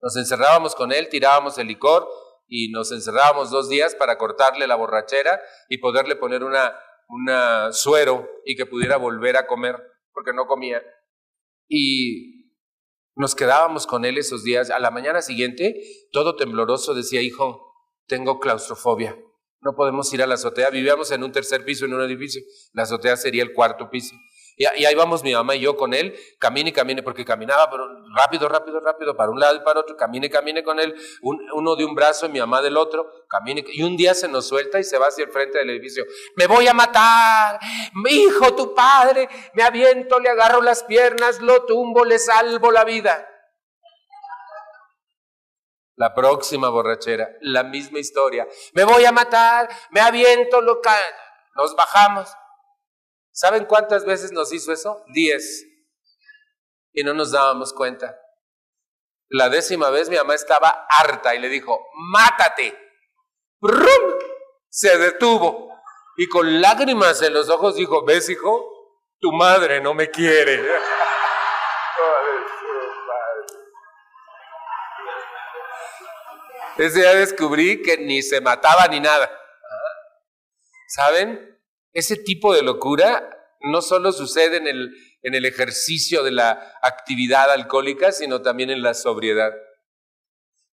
Nos encerrábamos con él, tirábamos el licor y nos encerrábamos 2 días para cortarle la borrachera y poderle poner una suero y que pudiera volver a comer, porque no comía. Y nos quedábamos con él esos días. A la mañana siguiente, todo tembloroso, decía, hijo, tengo claustrofobia, no podemos ir a la azotea. Vivíamos en un 3er piso en un edificio, la azotea sería el 4º piso. Y ahí vamos mi mamá y yo con él, camine y camine, porque caminaba pero rápido, para un lado y para otro, camine con él, uno de un brazo y mi mamá del otro, camine, y un día se nos suelta y se va hacia el frente del edificio. Me voy a matar, hijo, tu padre, me aviento, le agarro las piernas, lo tumbo, le salvo la vida. La próxima borrachera, la misma historia. Me voy a matar, me aviento, nos bajamos. ¿Saben cuántas veces nos hizo eso? 10. Y no nos dábamos cuenta. La 10ª vez mi mamá estaba harta y le dijo, mátate. ¡Brum! Se detuvo y con lágrimas en los ojos dijo, ¿ves, hijo? Tu madre no me quiere. Ese día descubrí que ni se mataba ni nada. ¿Saben? Ese tipo de locura no solo sucede en el ejercicio de la actividad alcohólica, sino también en la sobriedad.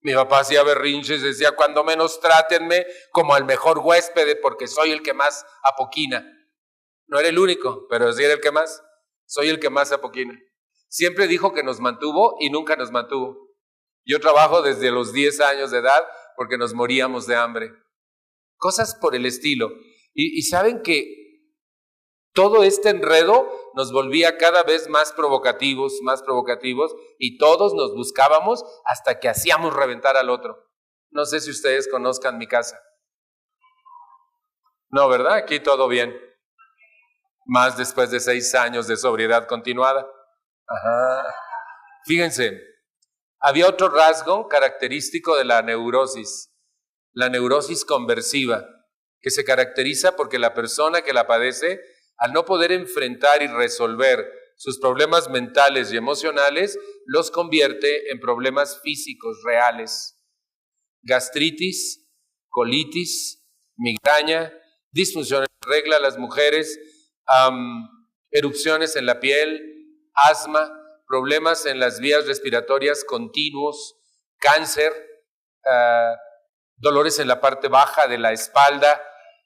Mi papá hacía berrinches, decía, cuando menos trátenme como al mejor huésped, porque soy el que más apoquina. No era el único, pero sí era el que más. Soy el que más apoquina. Siempre dijo que nos mantuvo y nunca nos mantuvo. Yo trabajo desde los 10 años de edad porque nos moríamos de hambre. Cosas por el estilo. Y saben que Todo este enredo nos volvía cada vez más provocativos, y todos nos buscábamos hasta que hacíamos reventar al otro. No sé si ustedes conozcan mi casa. No, ¿verdad? Aquí todo bien. Más después de 6 años de sobriedad continuada. Ajá. Fíjense, había otro rasgo característico de la neurosis conversiva, que se caracteriza porque la persona que la padece, al no poder enfrentar y resolver sus problemas mentales y emocionales, los convierte en problemas físicos reales. Gastritis, colitis, migraña, disfunción en la regla, las mujeres, erupciones en la piel, asma, problemas en las vías respiratorias continuos, cáncer, dolores en la parte baja de la espalda,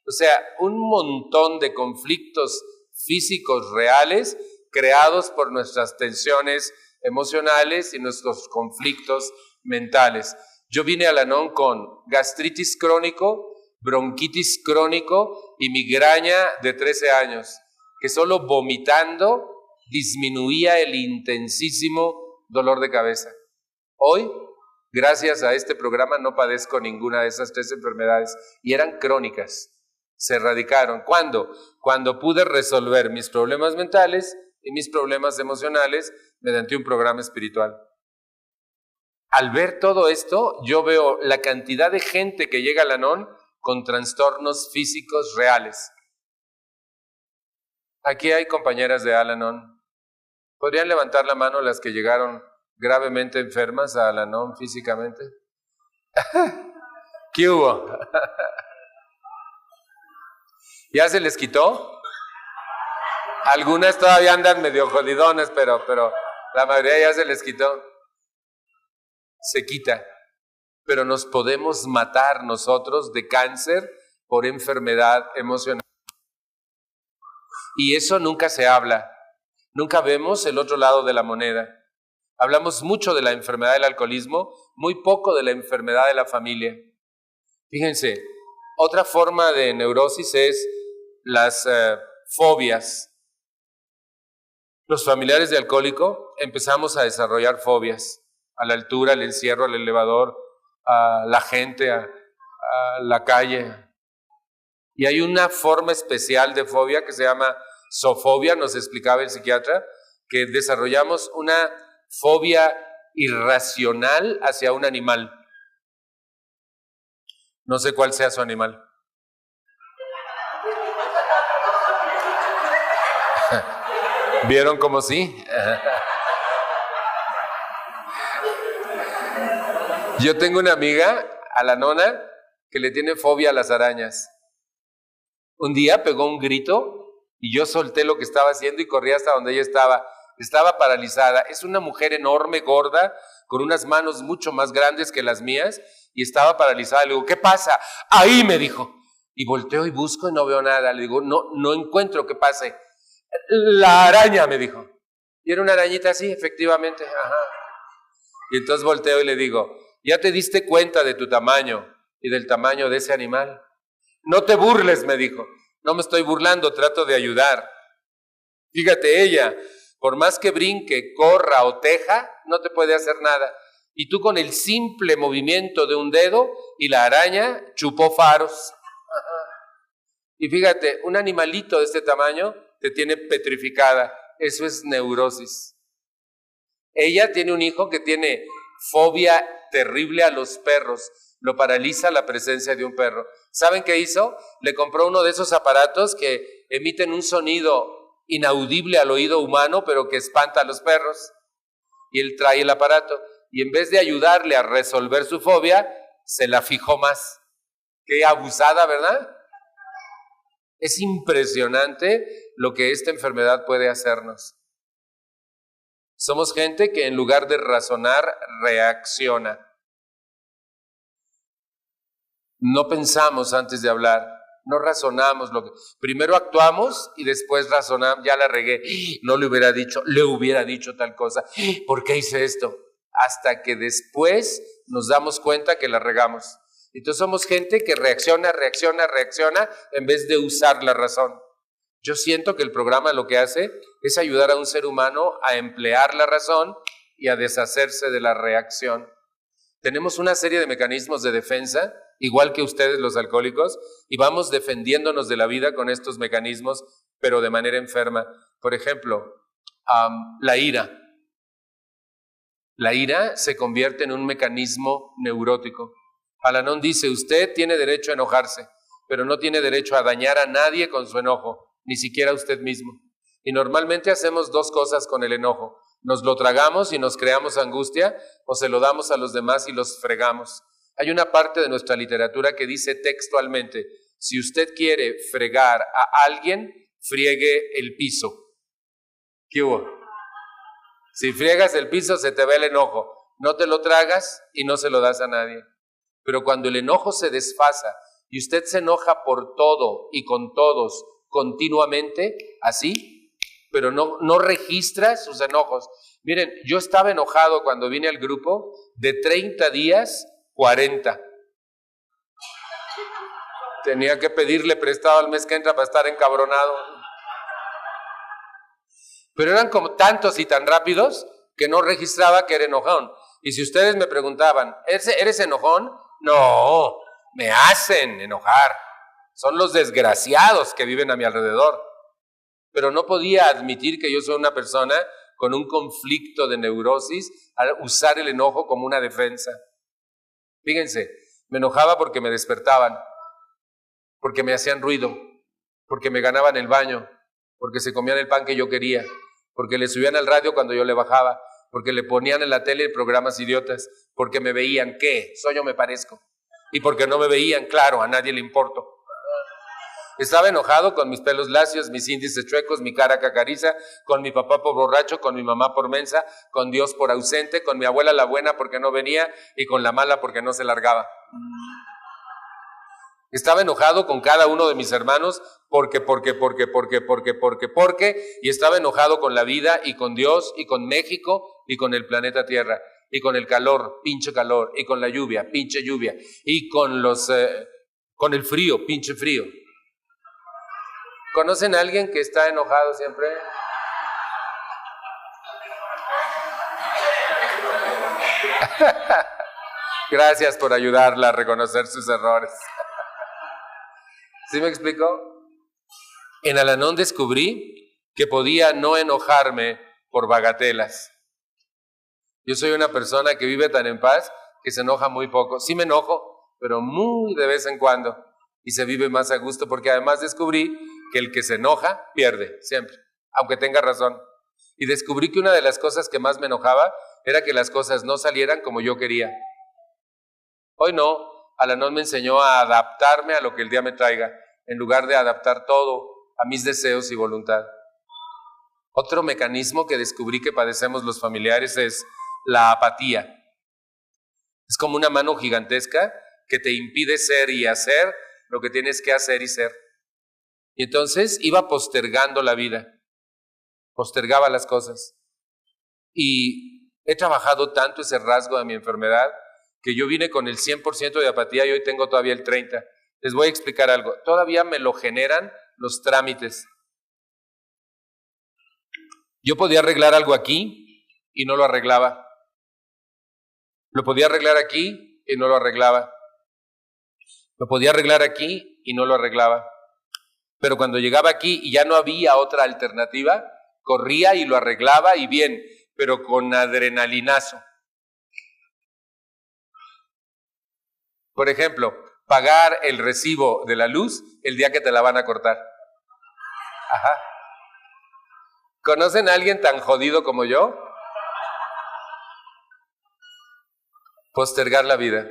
o sea, un montón de conflictos físicos reales creados por nuestras tensiones emocionales y nuestros conflictos mentales. Yo vine al Anon con gastritis crónico, bronquitis crónico y migraña de 13 años, que solo vomitando disminuía el intensísimo dolor de cabeza. Hoy, gracias a este programa, no padezco ninguna de esas 3 enfermedades y eran crónicas. Se erradicaron. ¿Cuándo? Cuando pude resolver mis problemas mentales y mis problemas emocionales mediante un programa espiritual. Al ver todo esto, yo veo la cantidad de gente que llega al Anon con trastornos físicos reales. Aquí hay compañeras de Al-Anon. ¿Podrían levantar la mano las que llegaron gravemente enfermas a Al-Anon físicamente? ¿Qué hubo? ¿Ya se les quitó? Algunas todavía andan medio jodidones, pero la mayoría ya se les quitó. Se quita. Pero nos podemos matar nosotros de cáncer por enfermedad emocional. Y eso nunca se habla. Nunca vemos el otro lado de la moneda. Hablamos mucho de la enfermedad del alcoholismo, muy poco de la enfermedad de la familia. Fíjense, otra forma de neurosis es las fobias. Los familiares de alcohólico empezamos a desarrollar fobias a la altura, al encierro, al elevador, a la gente, a la calle. Y hay una forma especial de fobia que se llama zoofobia, nos explicaba el psiquiatra, que desarrollamos una fobia irracional hacia un animal. No sé cuál sea su animal. ¿Vieron cómo sí? Yo tengo una amiga, a la nona, que le tiene fobia a las arañas. Un día pegó un grito y yo solté lo que estaba haciendo y corrí hasta donde ella estaba. Estaba paralizada. Es una mujer enorme, gorda, con unas manos mucho más grandes que las mías y estaba paralizada. Le digo, ¿qué pasa? Ahí, me dijo. Y volteo y busco y no veo nada. Le digo, no encuentro qué pase. La araña, me dijo. Y era una arañita así, efectivamente. Ajá. Y entonces volteo y le digo, ¿ya te diste cuenta de tu tamaño y del tamaño de ese animal? No te burles, me dijo. No me estoy burlando, trato de ayudar. Fíjate, ella, por más que brinque, corra o teja, no te puede hacer nada. Y tú con el simple movimiento de un dedo y la araña chupó faros. Y fíjate, un animalito de este tamaño te tiene petrificada. Eso es neurosis. Ella tiene un hijo que tiene fobia terrible a los perros. Lo paraliza la presencia de un perro. ¿Saben qué hizo? Le compró uno de esos aparatos que emiten un sonido inaudible al oído humano, pero que espanta a los perros. Y él trae el aparato. Y en vez de ayudarle a resolver su fobia, se la fijó más. Qué abusada, ¿verdad? Es impresionante lo que esta enfermedad puede hacernos. Somos gente que en lugar de razonar, reacciona. No pensamos antes de hablar, no razonamos. Primero actuamos y después razonamos. Ya la regué, no le hubiera dicho tal cosa. ¿Por qué hice esto? Hasta que después nos damos cuenta que la regamos. Entonces somos gente que reacciona en vez de usar la razón. Yo siento que el programa lo que hace es ayudar a un ser humano a emplear la razón y a deshacerse de la reacción. Tenemos una serie de mecanismos de defensa, igual que ustedes los alcohólicos, y vamos defendiéndonos de la vida con estos mecanismos, pero de manera enferma. Por ejemplo, la ira. La ira se convierte en un mecanismo neurótico. Al-Anon dice, usted tiene derecho a enojarse, pero no tiene derecho a dañar a nadie con su enojo, ni siquiera a usted mismo. Y normalmente hacemos dos cosas con el enojo. Nos lo tragamos y nos creamos angustia, o se lo damos a los demás y los fregamos. Hay una parte de nuestra literatura que dice textualmente, si usted quiere fregar a alguien, friegue el piso. ¿Qué hubo? Si friegas el piso, se te ve el enojo. No te lo tragas y no se lo das a nadie. Pero cuando el enojo se desfasa y usted se enoja por todo y con todos continuamente, así, pero no registra sus enojos. Miren, yo estaba enojado cuando vine al grupo, de 30 días, 40. Tenía que pedirle prestado al mes que entra para estar encabronado. Pero eran como tantos y tan rápidos que no registraba que era enojón. Y si ustedes me preguntaban, ¿eres enojón? No, me hacen enojar. Son los desgraciados que viven a mi alrededor. Pero no podía admitir que yo soy una persona con un conflicto de neurosis al usar el enojo como una defensa. Fíjense, me enojaba porque me despertaban, porque me hacían ruido, porque me ganaban el baño, porque se comían el pan que yo quería, porque le subían al radio cuando yo le bajaba, porque le ponían en la tele programas idiotas, porque me veían, ¿qué? ¿Soy yo me parezco? Y porque no me veían, claro, a nadie le importo. Estaba enojado con mis pelos lacios, mis índices chuecos, mi cara cacariza, con mi papá por borracho, con mi mamá por mensa, con Dios por ausente, con mi abuela la buena porque no venía y con la mala porque no se largaba. Estaba enojado con cada uno de mis hermanos porque, y estaba enojado con la vida y con Dios y con México y con el planeta Tierra y con el calor, pinche calor, y con la lluvia, pinche lluvia, y con el frío, pinche frío. ¿Conocen a alguien que está enojado siempre? Gracias por ayudarla a reconocer sus errores. ¿Sí me explico? En Al-Anon descubrí que podía no enojarme por bagatelas. Yo soy una persona que vive tan en paz que se enoja muy poco. Sí me enojo, pero muy de vez en cuando. Y se vive más a gusto porque además descubrí que el que se enoja pierde siempre, aunque tenga razón. Y descubrí que una de las cosas que más me enojaba era que las cosas no salieran como yo quería. Hoy no. Al-Anon me enseñó a adaptarme a lo que el día me traiga, en lugar de adaptar todo a mis deseos y voluntad. Otro mecanismo que descubrí que padecemos los familiares es la apatía. Es como una mano gigantesca que te impide ser y hacer lo que tienes que hacer y ser. Y entonces iba postergando la vida, postergaba las cosas. Y he trabajado tanto ese rasgo de mi enfermedad que yo vine con el 100% de apatía y hoy tengo todavía el 30%. Les voy a explicar algo. Todavía me lo generan los trámites. Yo podía arreglar algo aquí y no lo arreglaba. Lo podía arreglar aquí y no lo arreglaba. Lo podía arreglar aquí y no lo arreglaba. Pero cuando llegaba aquí y ya no había otra alternativa, corría y lo arreglaba y bien, pero con adrenalinazo. Por ejemplo, pagar el recibo de la luz el día que te la van a cortar. Ajá. ¿Conocen a alguien tan jodido como yo? Postergar la vida.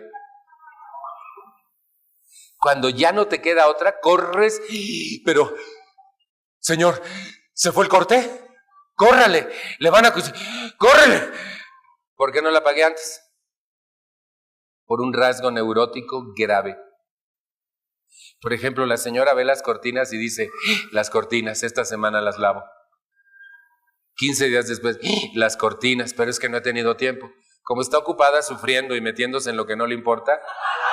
Cuando ya no te queda otra, corres, pero, señor, ¿se fue el corte? ¡Córrale! ¡Le van a... ¡Córrele! ¿Por qué no la pagué antes? Por un rasgo neurótico grave. Por ejemplo, la señora ve las cortinas y dice, las cortinas, esta semana las lavo. 15 días después, las cortinas, pero es que no he tenido tiempo. Como está ocupada sufriendo y metiéndose en lo que no le importa,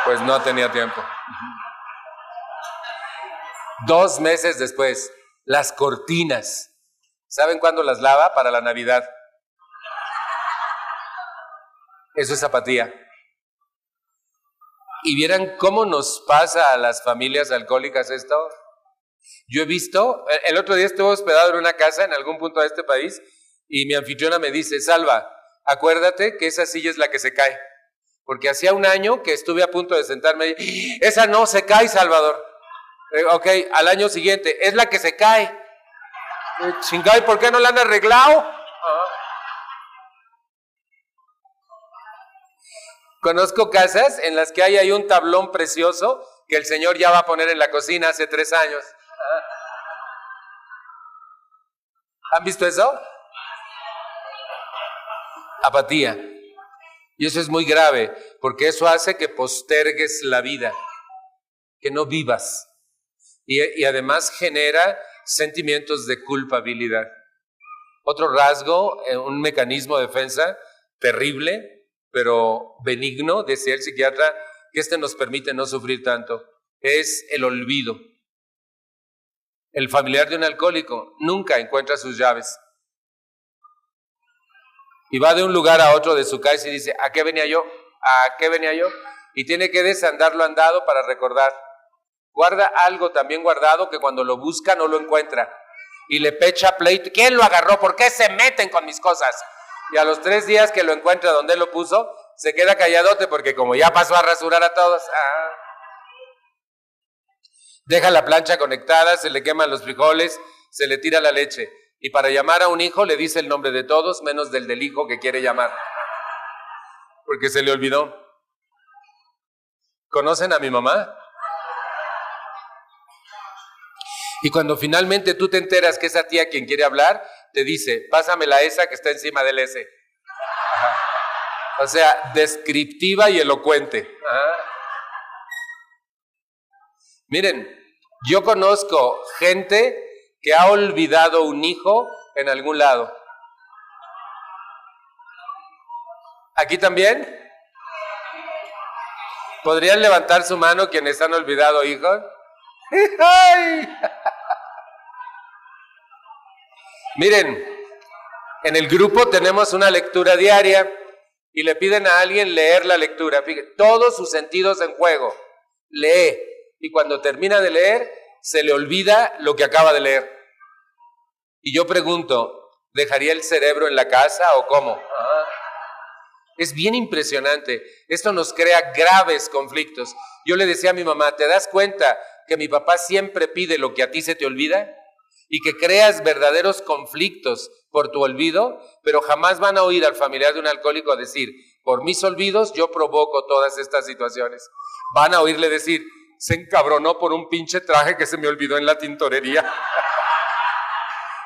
pues no tenía tiempo. 2 meses después, Las cortinas. ¿Saben cuándo las lava? Para la Navidad. Eso es apatía. ¿Y vieran cómo nos pasa a las familias alcohólicas esto? Yo he visto, el otro día estuve hospedado en una casa en algún punto de este país y mi anfitriona me dice, Salva, acuérdate que esa silla es la que se cae. Porque hacía un año que estuve a punto de sentarme y esa no se cae, Salvador. Ok, al año siguiente, es la que se cae. Chingay, ¿por qué no la han arreglado? Conozco casas en las que hay ahí un tablón precioso que el señor ya va a poner en la cocina hace 3 años. ¿Han visto eso? Apatía. Y eso es muy grave, porque eso hace que postergues la vida, que no vivas. Y además genera sentimientos de culpabilidad. Otro rasgo, un mecanismo de defensa terrible, pero benigno, decía el psiquiatra, que nos permite no sufrir tanto, es el olvido. El familiar de un alcohólico nunca encuentra sus llaves. Y va de un lugar a otro de su casa y dice, ¿a qué venía yo? ¿A qué venía yo? Y tiene que desandar lo andado para recordar. Guarda algo también guardado que cuando lo busca no lo encuentra. Y le pecha pleito. ¿Quién lo agarró? ¿Por qué se meten con mis cosas? Y a los 3 días que lo encuentra donde él lo puso, se queda calladote porque como ya pasó a rasurar a todos, deja la plancha conectada, se le queman los frijoles, se le tira la leche. Y para llamar a un hijo le dice el nombre de todos, menos del hijo que quiere llamar. Porque se le olvidó. ¿Conocen a mi mamá? Y cuando finalmente tú te enteras que esa tía quien quiere hablar, te dice, pásame la esa que está encima del S. Ajá. O sea, descriptiva y elocuente. Ajá. Miren, yo conozco gente que ha olvidado un hijo en algún lado. ¿Aquí también? ¿Podrían levantar su mano quienes han olvidado hijos? ¡Ay! Miren, en el grupo tenemos una lectura diaria y le piden a alguien leer la lectura. Fíjense, todos sus sentidos en juego. Lee. Y cuando termina de leer, se le olvida lo que acaba de leer. Y yo pregunto, ¿dejaría el cerebro en la casa o cómo? Es bien impresionante. Esto nos crea graves conflictos. Yo le decía a mi mamá, ¿te das cuenta que mi papá siempre pide lo que a ti se te olvida? Y que creas verdaderos conflictos por tu olvido, pero jamás van a oír al familiar de un alcohólico decir, por mis olvidos yo provoco todas estas situaciones. Van a oírle decir, se encabronó por un pinche traje que se me olvidó en la tintorería.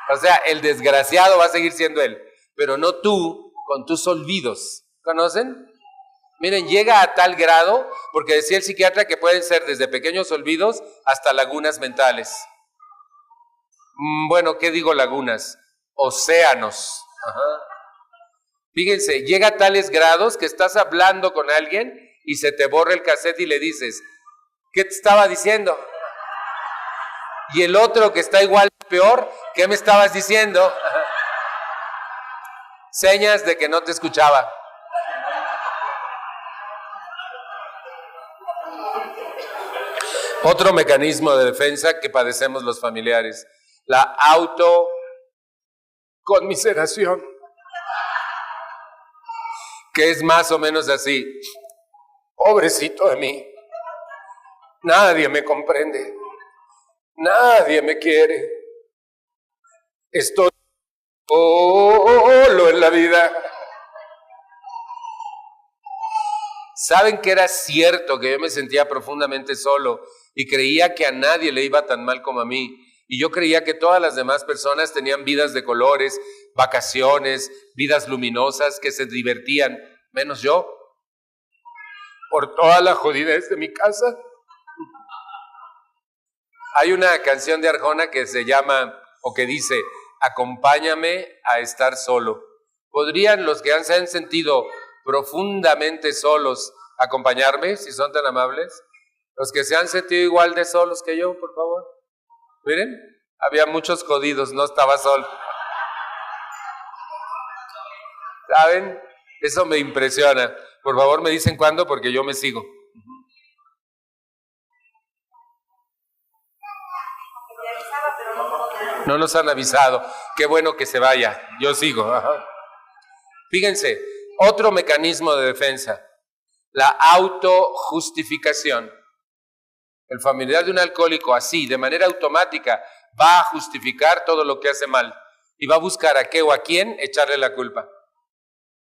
O sea, el desgraciado va a seguir siendo él, pero no tú con tus olvidos. ¿Conocen? Miren, llega a tal grado, porque decía el psiquiatra que pueden ser desde pequeños olvidos hasta lagunas mentales. Bueno, ¿qué digo lagunas? Océanos. Ajá. Fíjense, llega a tales grados que estás hablando con alguien y se te borra el cassette y le dices, ¿qué te estaba diciendo? Y el otro que está igual peor, ¿qué me estabas diciendo? Señas de que no te escuchaba. Otro mecanismo de defensa que padecemos los familiares, la autoconmiseración, que es más o menos así. Pobrecito de mí, nadie me comprende, nadie me quiere, estoy solo en la vida. ¿Saben que era cierto que yo me sentía profundamente solo y creía que a nadie le iba tan mal como a mí? Y yo creía que todas las demás personas tenían vidas de colores, vacaciones, vidas luminosas, que se divertían, menos yo, por toda la jodidez de mi casa. Hay una canción de Arjona que se llama, o que dice, acompáñame a estar solo. ¿Podrían los que se han sentido profundamente solos acompañarme, si son tan amables? Los que se han sentido igual de solos que yo, por favor. Miren, Había muchos jodidos, no estaba solo. ¿Saben? Eso me impresiona. Por favor, me dicen cuándo porque yo me sigo. No nos han avisado. Qué bueno que se vaya. Yo sigo. Ajá. Fíjense, otro mecanismo de defensa, la autojustificación. El familiar de un alcohólico así, de manera automática, va a justificar todo lo que hace mal y va a buscar a qué o a quién echarle la culpa.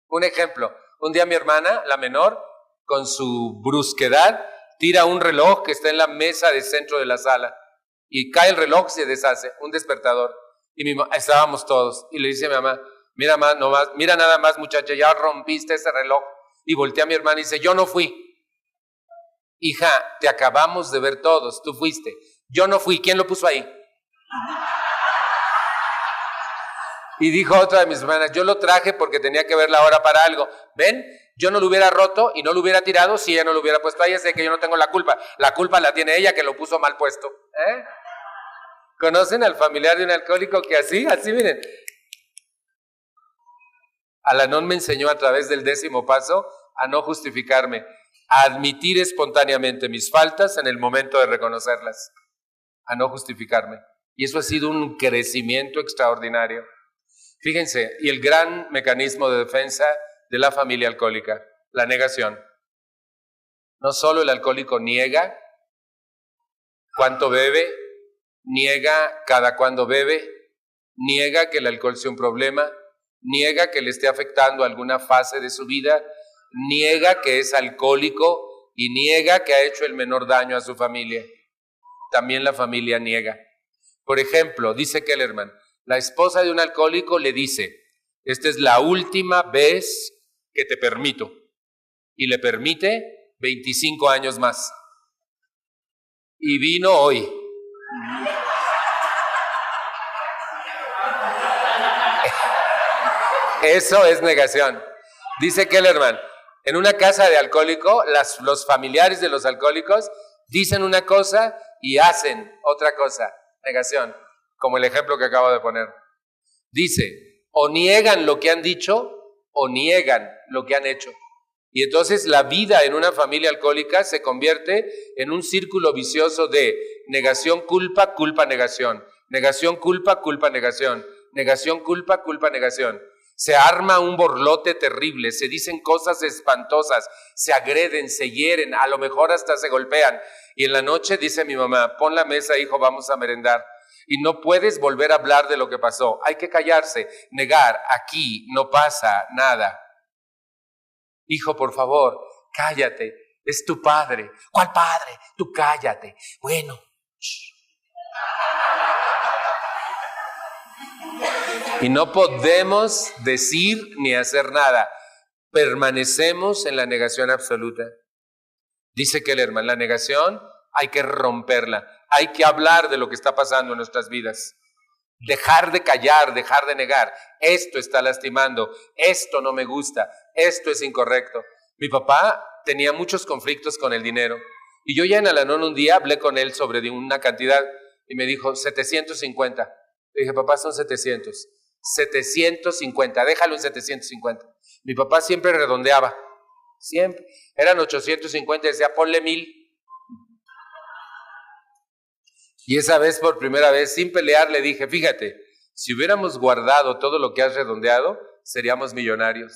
Un ejemplo, un día mi hermana, la menor, con su brusquedad, tira un reloj que está en la mesa de centro de la sala y cae el reloj, se deshace, un despertador. Y estábamos todos y le dice a mi mamá, mira nada más muchacha, ya rompiste ese reloj. Y voltea a mi hermana y dice, yo no fui. Hija, te acabamos de ver todos, tú fuiste. Yo no fui, ¿quién lo puso ahí? Y dijo otra de mis hermanas, yo lo traje porque tenía que ver la hora para algo. ¿Ven? Yo no lo hubiera roto y no lo hubiera tirado si ella no lo hubiera puesto ahí. Sé que yo no tengo la culpa. La culpa la tiene ella que lo puso mal puesto. ¿Conocen al familiar de un alcohólico que así miren? Alanón me enseñó a través del 10º paso a no justificarme, a admitir espontáneamente mis faltas en el momento de reconocerlas, a no justificarme. Y eso ha sido un crecimiento extraordinario. Fíjense, y el gran mecanismo de defensa de la familia alcohólica, la negación. No solo el alcohólico niega cuánto bebe, niega cada cuándo bebe, niega que el alcohol sea un problema, niega que le esté afectando alguna fase de su vida, niega que es alcohólico y niega que ha hecho el menor daño a su familia. También la familia niega. Por ejemplo, dice Kellerman, la esposa de un alcohólico le dice, esta es la última vez que te permito. Y le permite 25 años más. Y vino hoy. Eso es negación. Dice Kellerman, en una casa de alcohólico, los familiares de los alcohólicos dicen una cosa y hacen otra cosa. Negación, como el ejemplo que acabo de poner. Dice, o niegan lo que han dicho o niegan lo que han hecho. Y entonces la vida en una familia alcohólica se convierte en un círculo vicioso de negación, culpa, culpa, negación. Negación, culpa, culpa, negación. Negación, culpa, culpa, negación. Se arma un borlote terrible, se dicen cosas espantosas, se agreden, se hieren, a lo mejor hasta se golpean. Y en la noche dice mi mamá, pon la mesa, hijo, vamos a merendar. Y no puedes volver a hablar de lo que pasó. Hay que callarse, negar, aquí no pasa nada. Hijo, por favor, cállate, es tu padre. ¿Cuál padre? Tú cállate. Bueno. Y no podemos decir ni hacer nada. Permanecemos en la negación absoluta. Dice Kellerman, la negación hay que romperla. Hay que hablar de lo que está pasando en nuestras vidas. Dejar de callar, dejar de negar. Esto está lastimando, esto no me gusta, esto es incorrecto. Mi papá tenía muchos conflictos con el dinero. Y yo ya en Al-Anon un día hablé con él sobre una cantidad y me dijo 750. Le dije, papá, son 700. 750, déjalo en 750. Mi papá siempre redondeaba. Siempre. Eran 850 y decía, ponle 1000. Y esa vez, por primera vez, sin pelear, le dije, fíjate, si hubiéramos guardado todo lo que has redondeado, seríamos millonarios.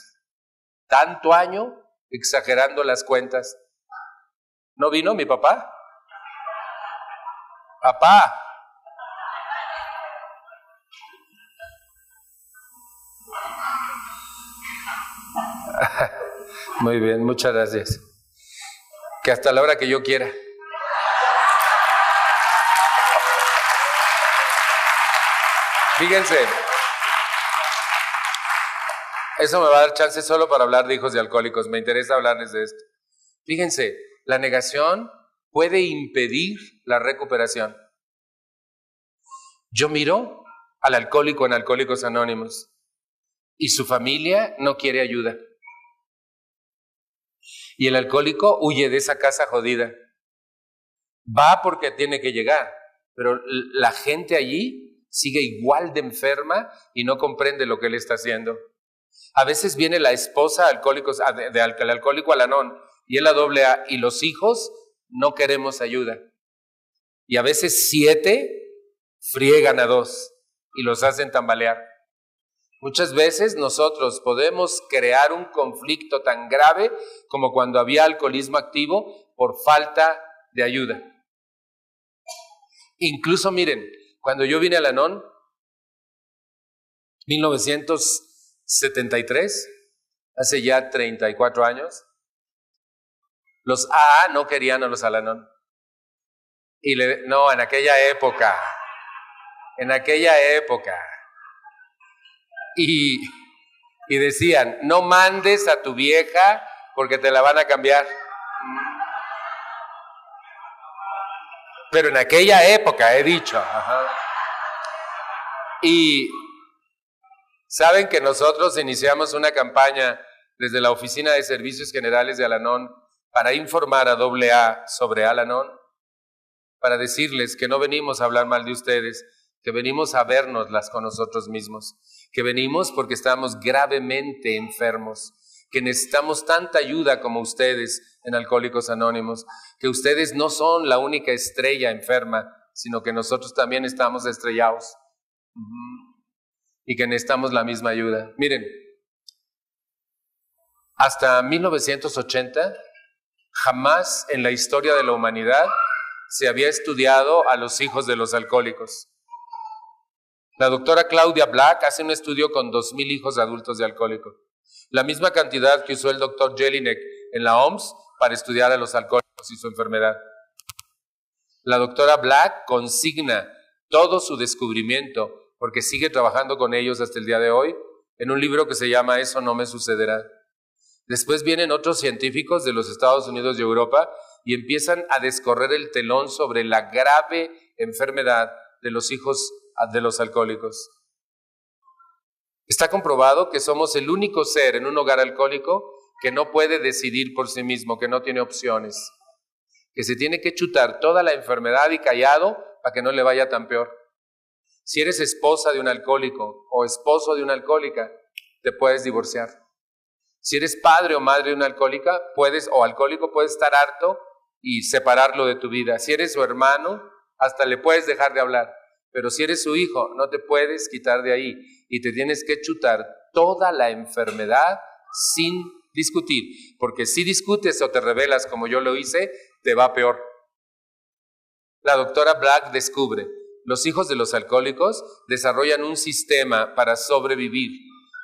Tanto año exagerando las cuentas. ¿No vino mi papá? Papá. Muy bien, muchas gracias. Que hasta la hora que yo quiera. Fíjense, eso me va a dar chance solo para hablar de hijos de alcohólicos. Me interesa hablarles de esto. Fíjense, la negación puede impedir la recuperación. Yo miro al alcohólico en Alcohólicos Anónimos y su familia no quiere ayuda. Y el alcohólico huye de esa casa jodida. Va porque tiene que llegar, pero la gente allí sigue igual de enferma y no comprende lo que él está haciendo. A veces viene la esposa del alcohólico Al-Anon y él la AA, y los hijos no queremos ayuda. Y a veces 7 friegan a 2 y los hacen tambalear. Muchas veces nosotros podemos crear un conflicto tan grave como cuando había alcoholismo activo por falta de ayuda. Incluso miren, cuando yo vine al Al-Anon, 1973, hace ya 34 años, los AA no querían a los Al-Anon. No, en aquella época. Y decían, no mandes a tu vieja porque te la van a cambiar. Pero en aquella época, he dicho. Ajá. Y saben que nosotros iniciamos una campaña desde la Oficina de Servicios Generales de Al-Anon para informar a AA sobre Al-Anon, para decirles que no venimos a hablar mal de ustedes, que venimos a vernoslas con nosotros mismos, que venimos porque estamos gravemente enfermos, que necesitamos tanta ayuda como ustedes en Alcohólicos Anónimos, que ustedes no son la única estrella enferma, sino que nosotros también estamos estrellados y que necesitamos la misma ayuda. Miren, hasta 1980, jamás en la historia de la humanidad se había estudiado a los hijos de los alcohólicos. La doctora Claudia Black hace un estudio con 2,000 hijos adultos de alcohólicos. La misma cantidad que usó el doctor Jelinek en la OMS para estudiar a los alcohólicos y su enfermedad. La doctora Black consigna todo su descubrimiento, porque sigue trabajando con ellos hasta el día de hoy, en un libro que se llama Eso no me sucederá. Después vienen otros científicos de los Estados Unidos y Europa y empiezan a descorrer el telón sobre la grave enfermedad de los hijos de los alcohólicos. Está comprobado que somos el único ser en un hogar alcohólico que no puede decidir por sí mismo, que no tiene opciones, que se tiene que chutar toda la enfermedad y callado para que no le vaya tan peor. Si eres esposa de un alcohólico o esposo de una alcohólica, te puedes divorciar. Si eres padre o madre de una alcohólica o alcohólico, puedes estar harto y separarlo de tu vida. Si eres su hermano, hasta le puedes dejar de hablar. Pero si eres su hijo, no te puedes quitar de ahí y te tienes que chutar toda la enfermedad sin discutir, porque si discutes o te rebelas como yo lo hice, te va peor. La doctora Black descubre, los hijos de los alcohólicos desarrollan un sistema para sobrevivir.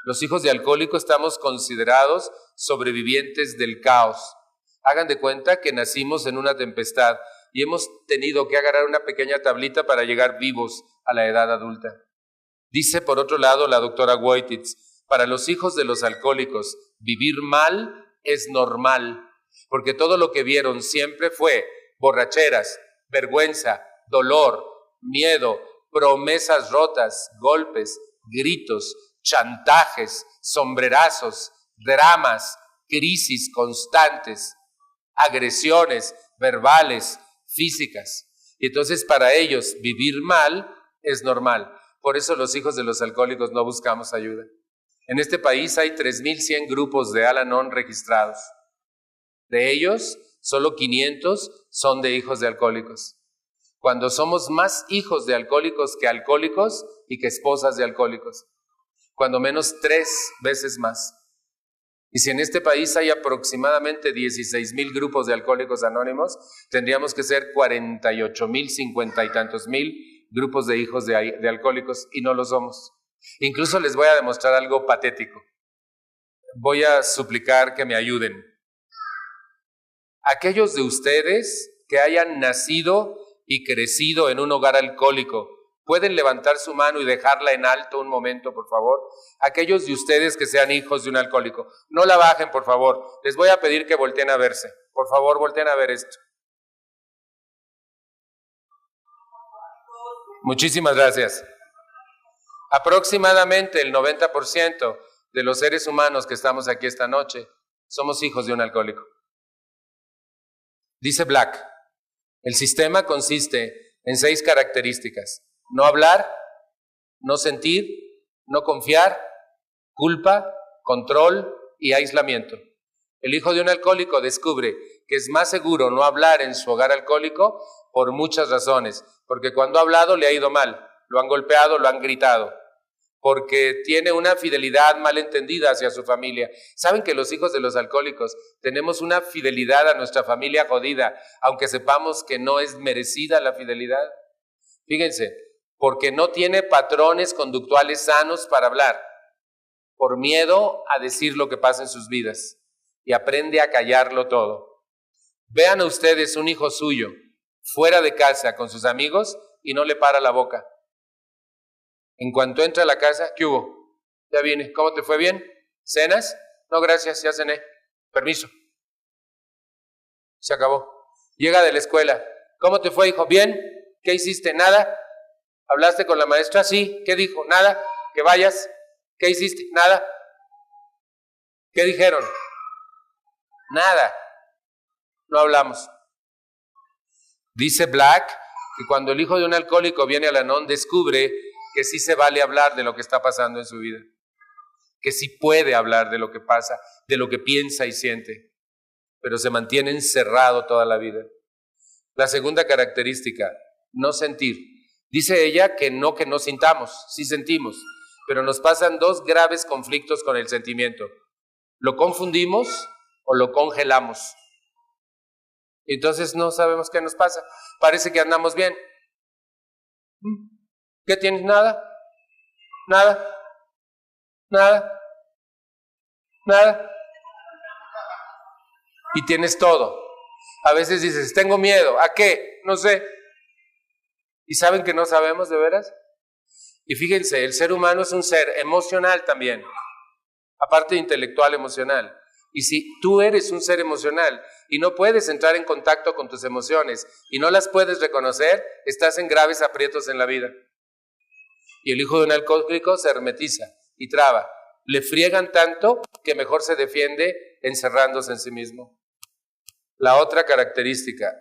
Los hijos de alcohólicos estamos considerados sobrevivientes del caos. Hagan de cuenta que nacimos en una tempestad y hemos tenido que agarrar una pequeña tablita para llegar vivos a la edad adulta. Dice, por otro lado, la doctora Wojtitz, para los hijos de los alcohólicos, vivir mal es normal, porque todo lo que vieron siempre fue borracheras, vergüenza, dolor, miedo, promesas rotas, golpes, gritos, chantajes, sombrerazos, dramas, crisis constantes, agresiones verbales, físicas. Y entonces para ellos vivir mal es normal. Por eso los hijos de los alcohólicos no buscamos ayuda. En este país hay 3,100 grupos de Al-Anon registrados. De ellos, solo 500 son de hijos de alcohólicos. Cuando somos más hijos de alcohólicos que alcohólicos y que esposas de alcohólicos. Cuando menos 3 veces más. Y si en este país hay aproximadamente 16,000 grupos de alcohólicos anónimos, tendríamos que ser 48,000, 50 y tantos mil grupos de hijos de alcohólicos, y no lo somos. Incluso les voy a demostrar algo patético. Voy a suplicar que me ayuden. Aquellos de ustedes que hayan nacido y crecido en un hogar alcohólico, ¿pueden levantar su mano y dejarla en alto un momento, por favor? Aquellos de ustedes que sean hijos de un alcohólico, no la bajen, por favor. Les voy a pedir que volteen a verse. Por favor, volteen a ver esto. Muchísimas gracias. Aproximadamente el 90% de los seres humanos que estamos aquí esta noche somos hijos de un alcohólico. Dice Black, el sistema consiste en 6 características. No hablar, no sentir, no confiar, culpa, control y aislamiento. El hijo de un alcohólico descubre que es más seguro no hablar en su hogar alcohólico por muchas razones, porque cuando ha hablado le ha ido mal, lo han golpeado, lo han gritado, porque tiene una fidelidad malentendida hacia su familia. ¿Saben que los hijos de los alcohólicos tenemos una fidelidad a nuestra familia jodida, aunque sepamos que no es merecida la fidelidad? Fíjense, porque no tiene patrones conductuales sanos para hablar, por miedo a decir lo que pasa en sus vidas, y aprende a callarlo todo. Vean a ustedes un hijo suyo fuera de casa con sus amigos y no le para la boca. En cuanto entra a la casa, ¿qué hubo? Ya vine, ¿cómo te fue? ¿Bien? ¿Cenas? No, gracias, ya cené. Permiso. Se acabó. Llega de la escuela. ¿Cómo te fue, hijo? ¿Bien? ¿Qué hiciste? ¿Nada? ¿Hablaste con la maestra? Sí. ¿Qué dijo? Nada. ¿Que vayas? ¿Qué hiciste? Nada. ¿Qué dijeron? Nada. No hablamos. Dice Black que cuando el hijo de un alcohólico viene al Al-Anon, descubre que sí se vale hablar de lo que está pasando en su vida, que sí puede hablar de lo que pasa, de lo que piensa y siente, pero se mantiene encerrado toda la vida. La segunda característica, no sentir. Dice ella que no sintamos, sí sentimos, pero nos pasan dos graves conflictos con el sentimiento. Lo confundimos o lo congelamos. Entonces no sabemos qué nos pasa. Parece que andamos bien. ¿Qué tienes? Nada. Nada. Nada. Nada. Y tienes todo. A veces dices, tengo miedo. ¿A qué? No sé. ¿Y saben que no sabemos de veras? Y fíjense, el ser humano es un ser emocional también, aparte de intelectual, emocional. Y si tú eres un ser emocional y no puedes entrar en contacto con tus emociones y no las puedes reconocer, estás en graves aprietos en la vida. Y el hijo de un alcohólico se hermetiza y traba. Le friegan tanto que mejor se defiende encerrándose en sí mismo. La otra característica,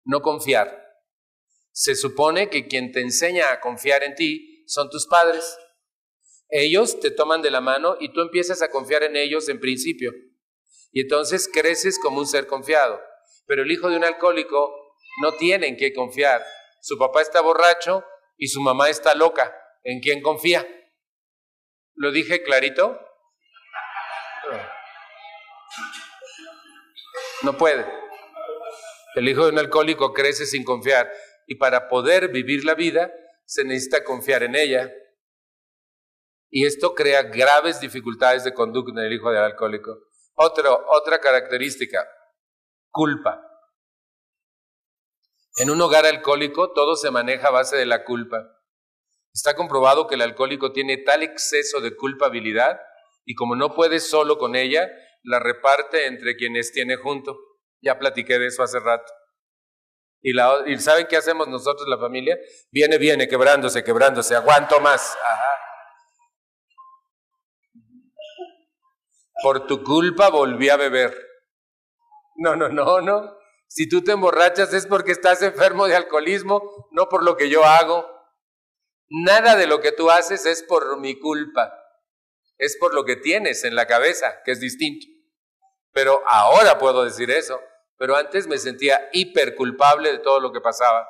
no confiar. Se supone que quien te enseña a confiar en ti son tus padres. Ellos te toman de la mano y tú empiezas a confiar en ellos en principio. Y entonces creces como un ser confiado. Pero el hijo de un alcohólico no tiene en qué confiar. Su papá está borracho y su mamá está loca. ¿En quién confía? ¿Lo dije clarito? No puede. El hijo de un alcohólico crece sin confiar. Y para poder vivir la vida, se necesita confiar en ella. Y esto crea graves dificultades de conducta en el hijo del alcohólico. Otra característica, culpa. En un hogar alcohólico todo se maneja a base de la culpa. Está comprobado que el alcohólico tiene tal exceso de culpabilidad y como no puede solo con ella, la reparte entre quienes tiene junto. Ya platiqué de eso hace rato. ¿Y saben qué hacemos nosotros, la familia? Viene, quebrándose, aguanto más. Ajá. Por tu culpa volví a beber. No. Si tú te emborrachas es porque estás enfermo de alcoholismo, no por lo que yo hago. Nada de lo que tú haces es por mi culpa. Es por lo que tienes en la cabeza, que es distinto. Pero ahora puedo decir eso. Pero antes me sentía hiper culpable de todo lo que pasaba.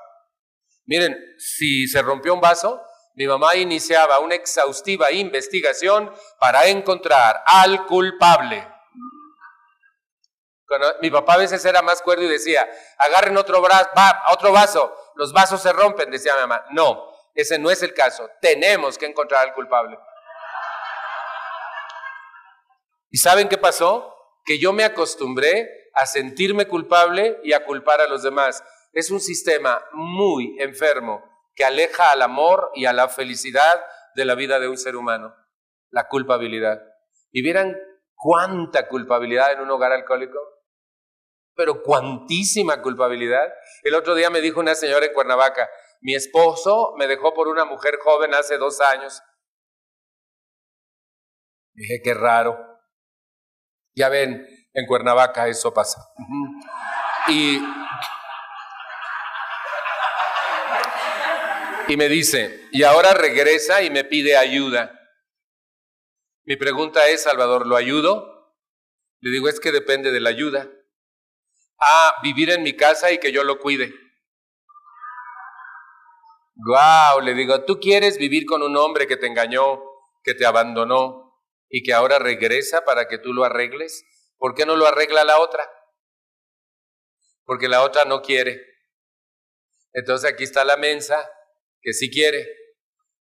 Miren, si se rompió un vaso, mi mamá iniciaba una exhaustiva investigación para encontrar al culpable. Mi papá a veces era más cuerdo y decía, agarren otro vaso, los vasos se rompen, decía mi mamá. No, ese no es el caso, tenemos que encontrar al culpable. ¿Y saben qué pasó? Que yo me acostumbré a sentirme culpable y a culpar a los demás. Es un sistema muy enfermo que aleja al amor y a la felicidad de la vida de un ser humano, la culpabilidad. ¿Y vieran cuánta culpabilidad en un hogar alcohólico? Pero cuantísima culpabilidad. El otro día me dijo una señora en Cuernavaca, mi esposo me dejó por una mujer joven hace 2 años. Dije, qué raro. Ya ven, en Cuernavaca eso pasa. Y me dice, y ahora regresa y me pide ayuda. Mi pregunta es, Salvador, ¿lo ayudo? Le digo, es que depende de la ayuda. Vivir en mi casa y que yo lo cuide. Guau, le digo, ¿tú quieres vivir con un hombre que te engañó, que te abandonó y que ahora regresa para que tú lo arregles? ¿Por qué no lo arregla la otra? Porque la otra no quiere. Entonces aquí está la mensa que sí quiere.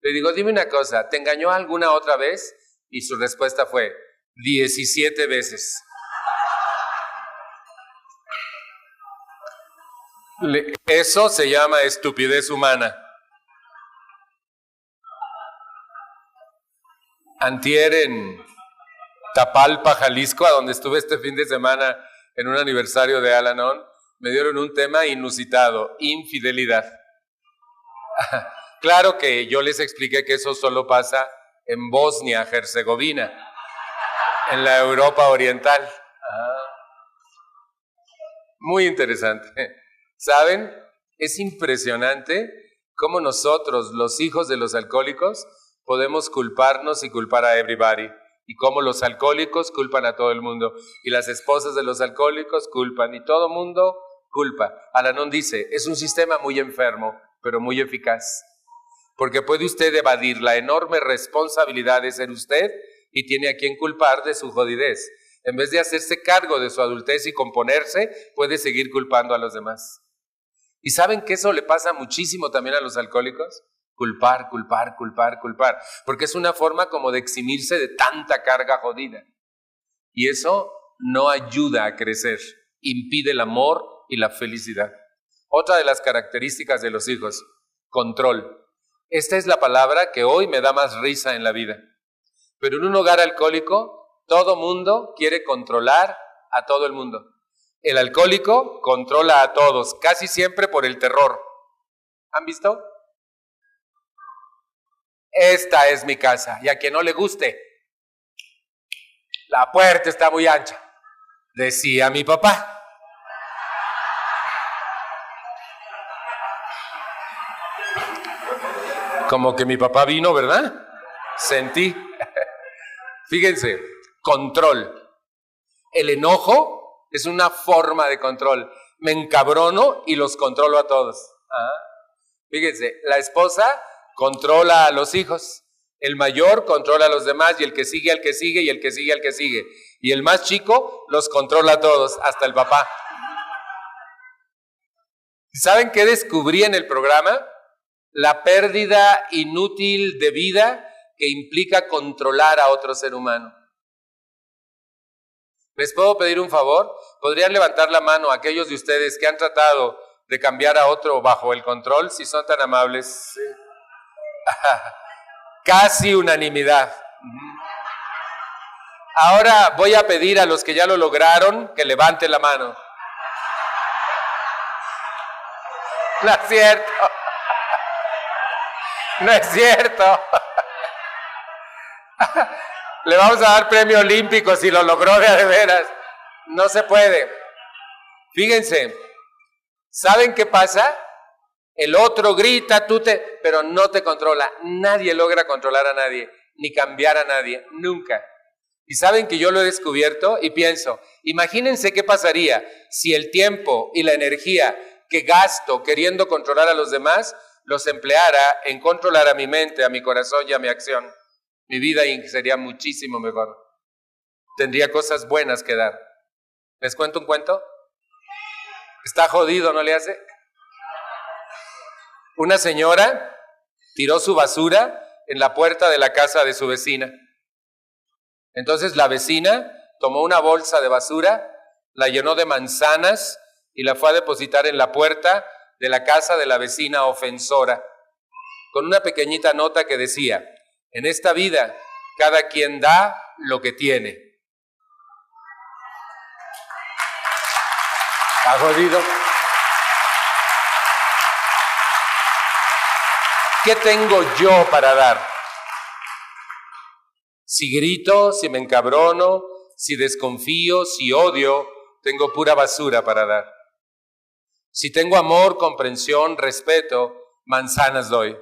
Le digo, dime una cosa, ¿te engañó alguna otra vez? Y su respuesta fue, 17 veces. Eso se llama estupidez humana. Antier en Tapalpa, Jalisco, a donde estuve este fin de semana en un aniversario de Al-Anon, me dieron un tema inusitado, infidelidad. Claro que yo les expliqué que eso solo pasa en Bosnia, Herzegovina, en la Europa Oriental. Muy interesante. ¿Saben? Es impresionante cómo nosotros, los hijos de los alcohólicos, podemos culparnos y culpar a everybody. Y cómo los alcohólicos culpan a todo el mundo. Y las esposas de los alcohólicos culpan. Y todo mundo culpa. Al-Anon dice, es un sistema muy enfermo, pero muy eficaz. Porque puede usted evadir la enorme responsabilidad de ser usted y tiene a quien culpar de su jodidez. En vez de hacerse cargo de su adultez y componerse, puede seguir culpando a los demás. ¿Y saben que eso le pasa muchísimo también a los alcohólicos? Culpar, culpar, culpar, culpar. Porque es una forma como de eximirse de tanta carga jodida. Y eso no ayuda a crecer, impide el amor y la felicidad. Otra de las características de los hijos, control. Esta es la palabra que hoy me da más risa en la vida. Pero en un hogar alcohólico, todo mundo quiere controlar a todo el mundo. El alcohólico controla a todos, casi siempre por el terror. ¿Han visto? Esta es mi casa, y a quien no le guste, la puerta está muy ancha, decía mi papá. Como que mi papá vino, ¿verdad? Sentí. Fíjense, control. El enojo es una forma de control. Me encabrono y los controlo a todos. Fíjense, la esposa controla a los hijos. El mayor controla a los demás y el que sigue al que sigue y el que sigue al que sigue. Y el más chico los controla a todos, hasta el papá. ¿Saben qué descubrí en el programa? La pérdida inútil de vida que implica controlar a otro ser humano. ¿Les puedo pedir un favor? ¿Podrían levantar la mano aquellos de ustedes que han tratado de cambiar a otro bajo el control, si son tan amables? Sí. Casi unanimidad. Ahora voy a pedir a los que ya lo lograron que levanten la mano. No es cierto. No es cierto. Le vamos a dar premio olímpico si lo logró de veras. No se puede. Fíjense, ¿saben qué pasa? El otro grita, pero no te controla. Nadie logra controlar a nadie, ni cambiar a nadie, nunca. Y saben que yo lo he descubierto y pienso, imagínense qué pasaría si el tiempo y la energía que gasto queriendo controlar a los demás los empleara en controlar a mi mente, a mi corazón y a mi acción. Mi vida sería muchísimo mejor. Tendría cosas buenas que dar. ¿Les cuento un cuento? Está jodido, ¿no le hace? Una señora tiró su basura en la puerta de la casa de su vecina. Entonces la vecina tomó una bolsa de basura, la llenó de manzanas y la fue a depositar en la puerta de la casa de la vecina ofensora, con una pequeñita nota que decía, en esta vida cada quien da lo que tiene. ¿Está jodido? ¿Qué tengo yo para dar? Si grito, si me encabrono, si desconfío, si odio, tengo pura basura para dar. Si tengo amor, comprensión, respeto, manzanas doy.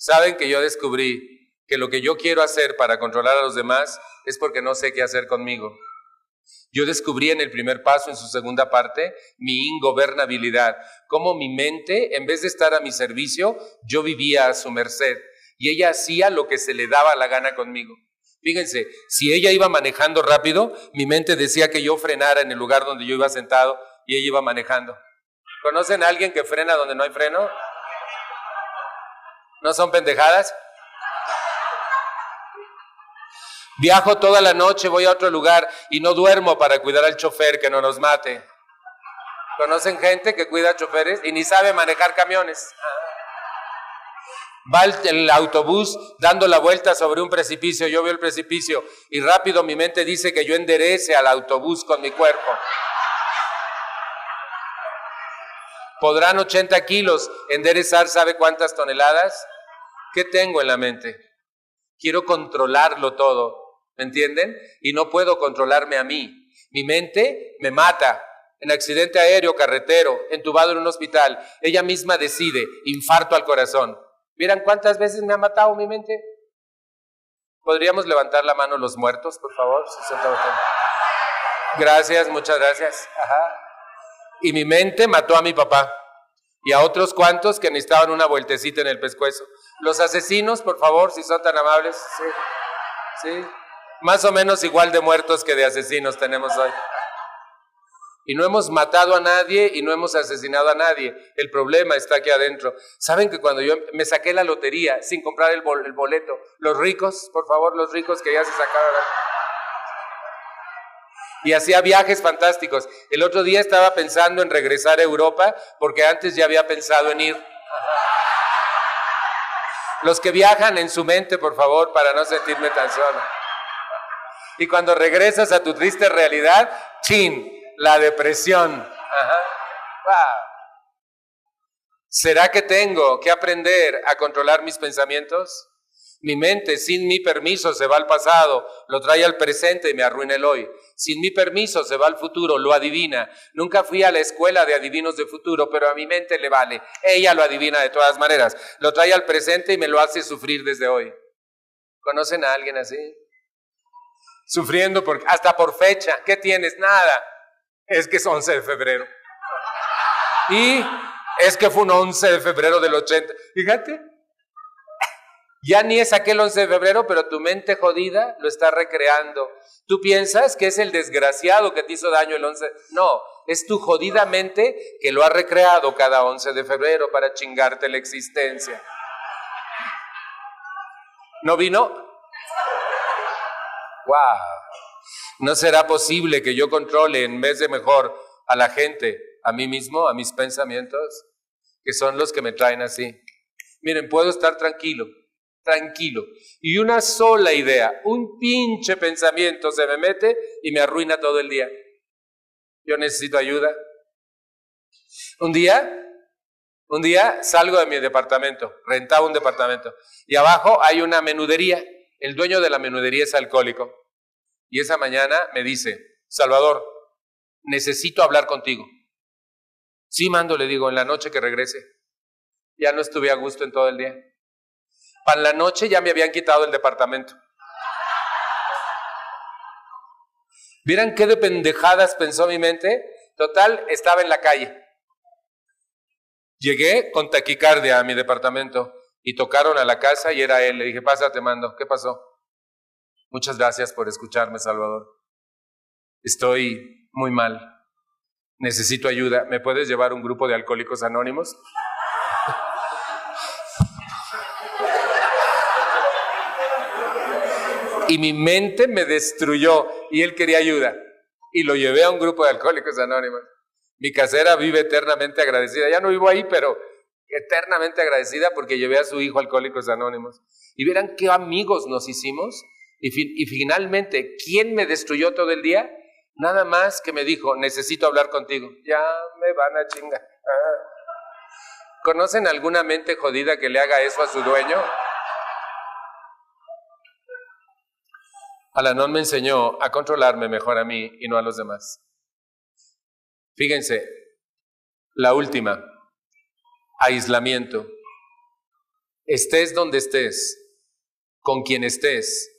Saben que yo descubrí que lo que yo quiero hacer para controlar a los demás es porque no sé qué hacer conmigo. Yo descubrí en el primer paso, en su segunda parte, mi ingobernabilidad. Cómo mi mente, en vez de estar a mi servicio, yo vivía a su merced. Y ella hacía lo que se le daba la gana conmigo. Fíjense, si ella iba manejando rápido, mi mente decía que yo frenara en el lugar donde yo iba sentado y ella iba manejando. ¿Conocen a alguien que frena donde no hay freno? ¿No son pendejadas? Viajo toda la noche, voy a otro lugar y no duermo para cuidar al chofer que no nos mate. ¿Conocen gente que cuida choferes y ni sabe manejar camiones? Va el autobús dando la vuelta sobre un precipicio, yo veo el precipicio y rápido mi mente dice que yo enderece al autobús con mi cuerpo. ¿Podrán 80 kilos enderezar sabe cuántas toneladas? ¿Qué tengo en la mente? Quiero controlarlo todo, ¿me entienden? Y no puedo controlarme a mí. Mi mente me mata. En accidente aéreo, carretero, entubado en un hospital. Ella misma decide, infarto al corazón. ¿Vieran cuántas veces me ha matado mi mente? ¿Podríamos levantar la mano los muertos, por favor? Gracias, muchas gracias. Ajá. Y mi mente mató a mi papá y a otros cuantos que necesitaban una vueltecita en el pescuezo. Los asesinos, por favor, si son tan amables. Sí, sí. Más o menos igual de muertos que de asesinos tenemos hoy. Y no hemos matado a nadie y no hemos asesinado a nadie. El problema está aquí adentro. ¿Saben que cuando yo me saqué la lotería sin comprar el boleto, los ricos, por favor, los ricos que ya se sacaron, y hacía viajes fantásticos? El otro día estaba pensando en regresar a Europa porque antes ya había pensado en ir. Los que viajan en su mente, por favor, para no sentirme tan solo. Y cuando regresas a tu triste realidad, ¡chin! La depresión. Ajá. Wow. ¿Será que tengo que aprender a controlar mis pensamientos? Mi mente, sin mi permiso, se va al pasado, lo trae al presente y me arruina el hoy. Sin mi permiso, se va al futuro, lo adivina. Nunca fui a la escuela de adivinos de futuro, pero a mi mente le vale. Ella lo adivina de todas maneras. Lo trae al presente y me lo hace sufrir desde hoy. ¿Conocen a alguien así? Sufriendo hasta por fecha. ¿Qué tienes? Nada. Es que es 11 de febrero. Y es que fue un 11 de febrero del 80. Fíjate. Ya ni es aquel 11 de febrero, pero tu mente jodida lo está recreando. Tú piensas que es el desgraciado que te hizo daño el 11. No, es tu jodida mente que lo ha recreado cada 11 de febrero para chingarte la existencia. ¿No vino? ¡Wow! ¿No será posible que yo controle en vez de mejor a la gente, a mí mismo, a mis pensamientos, que son los que me traen así? Miren, puedo estar tranquilo, y una sola idea, un pinche pensamiento se me mete y me arruina todo el día. Yo necesito ayuda. Un día salgo de mi departamento, rentaba un departamento, y abajo hay una menudería. El dueño de la menudería es alcohólico. Y esa mañana me dice, Salvador, necesito hablar contigo. Sí, mando, le digo, en la noche que regrese. Ya no estuve a gusto en todo el día. Para la noche ya me habían quitado el departamento. ¿Vieran qué de pendejadas pensó mi mente? Total, estaba en la calle. Llegué con taquicardia a mi departamento y tocaron a la casa y era él. Le dije, pásate, mando. ¿Qué pasó? Muchas gracias por escucharme, Salvador. Estoy muy mal. Necesito ayuda. ¿Me puedes llevar a un grupo de alcohólicos anónimos? Y mi mente me destruyó y él quería ayuda. Y lo llevé a un grupo de alcohólicos anónimos. Mi casera vive eternamente agradecida. Ya no vivo ahí, pero eternamente agradecida porque llevé a su hijo a Alcohólicos Anónimos. Y verán qué amigos nos hicimos. Y finalmente, ¿quién me destruyó todo el día? Nada más que me dijo, necesito hablar contigo. Ya me van a chingar. ¿Conocen alguna mente jodida que le haga eso a su dueño? Al-Anon me enseñó a controlarme mejor a mí y no a los demás. Fíjense, la última, aislamiento. Estés donde estés, con quien estés,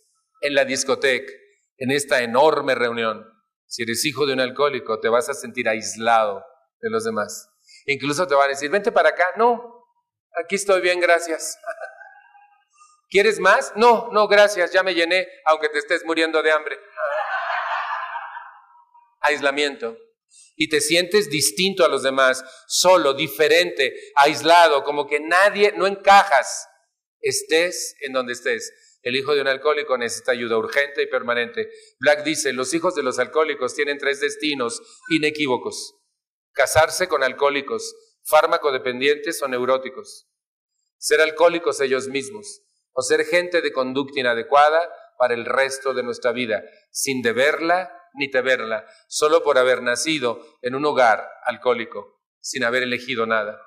en la discoteca, en esta enorme reunión, si eres hijo de un alcohólico, te vas a sentir aislado de los demás. Incluso te van a decir, vente para acá. No, aquí estoy bien, gracias. ¿Quieres más? No, gracias, ya me llené, aunque te estés muriendo de hambre. Aislamiento. Y te sientes distinto a los demás, solo, diferente, aislado, como que no encajas. Estés en donde estés. El hijo de un alcohólico necesita ayuda urgente y permanente. Black dice, los hijos de los alcohólicos tienen 3 destinos inequívocos: casarse con alcohólicos, fármacodependientes o neuróticos, ser alcohólicos ellos mismos, o ser gente de conducta inadecuada para el resto de nuestra vida, sin deberla ni temerla, solo por haber nacido en un hogar alcohólico, sin haber elegido nada.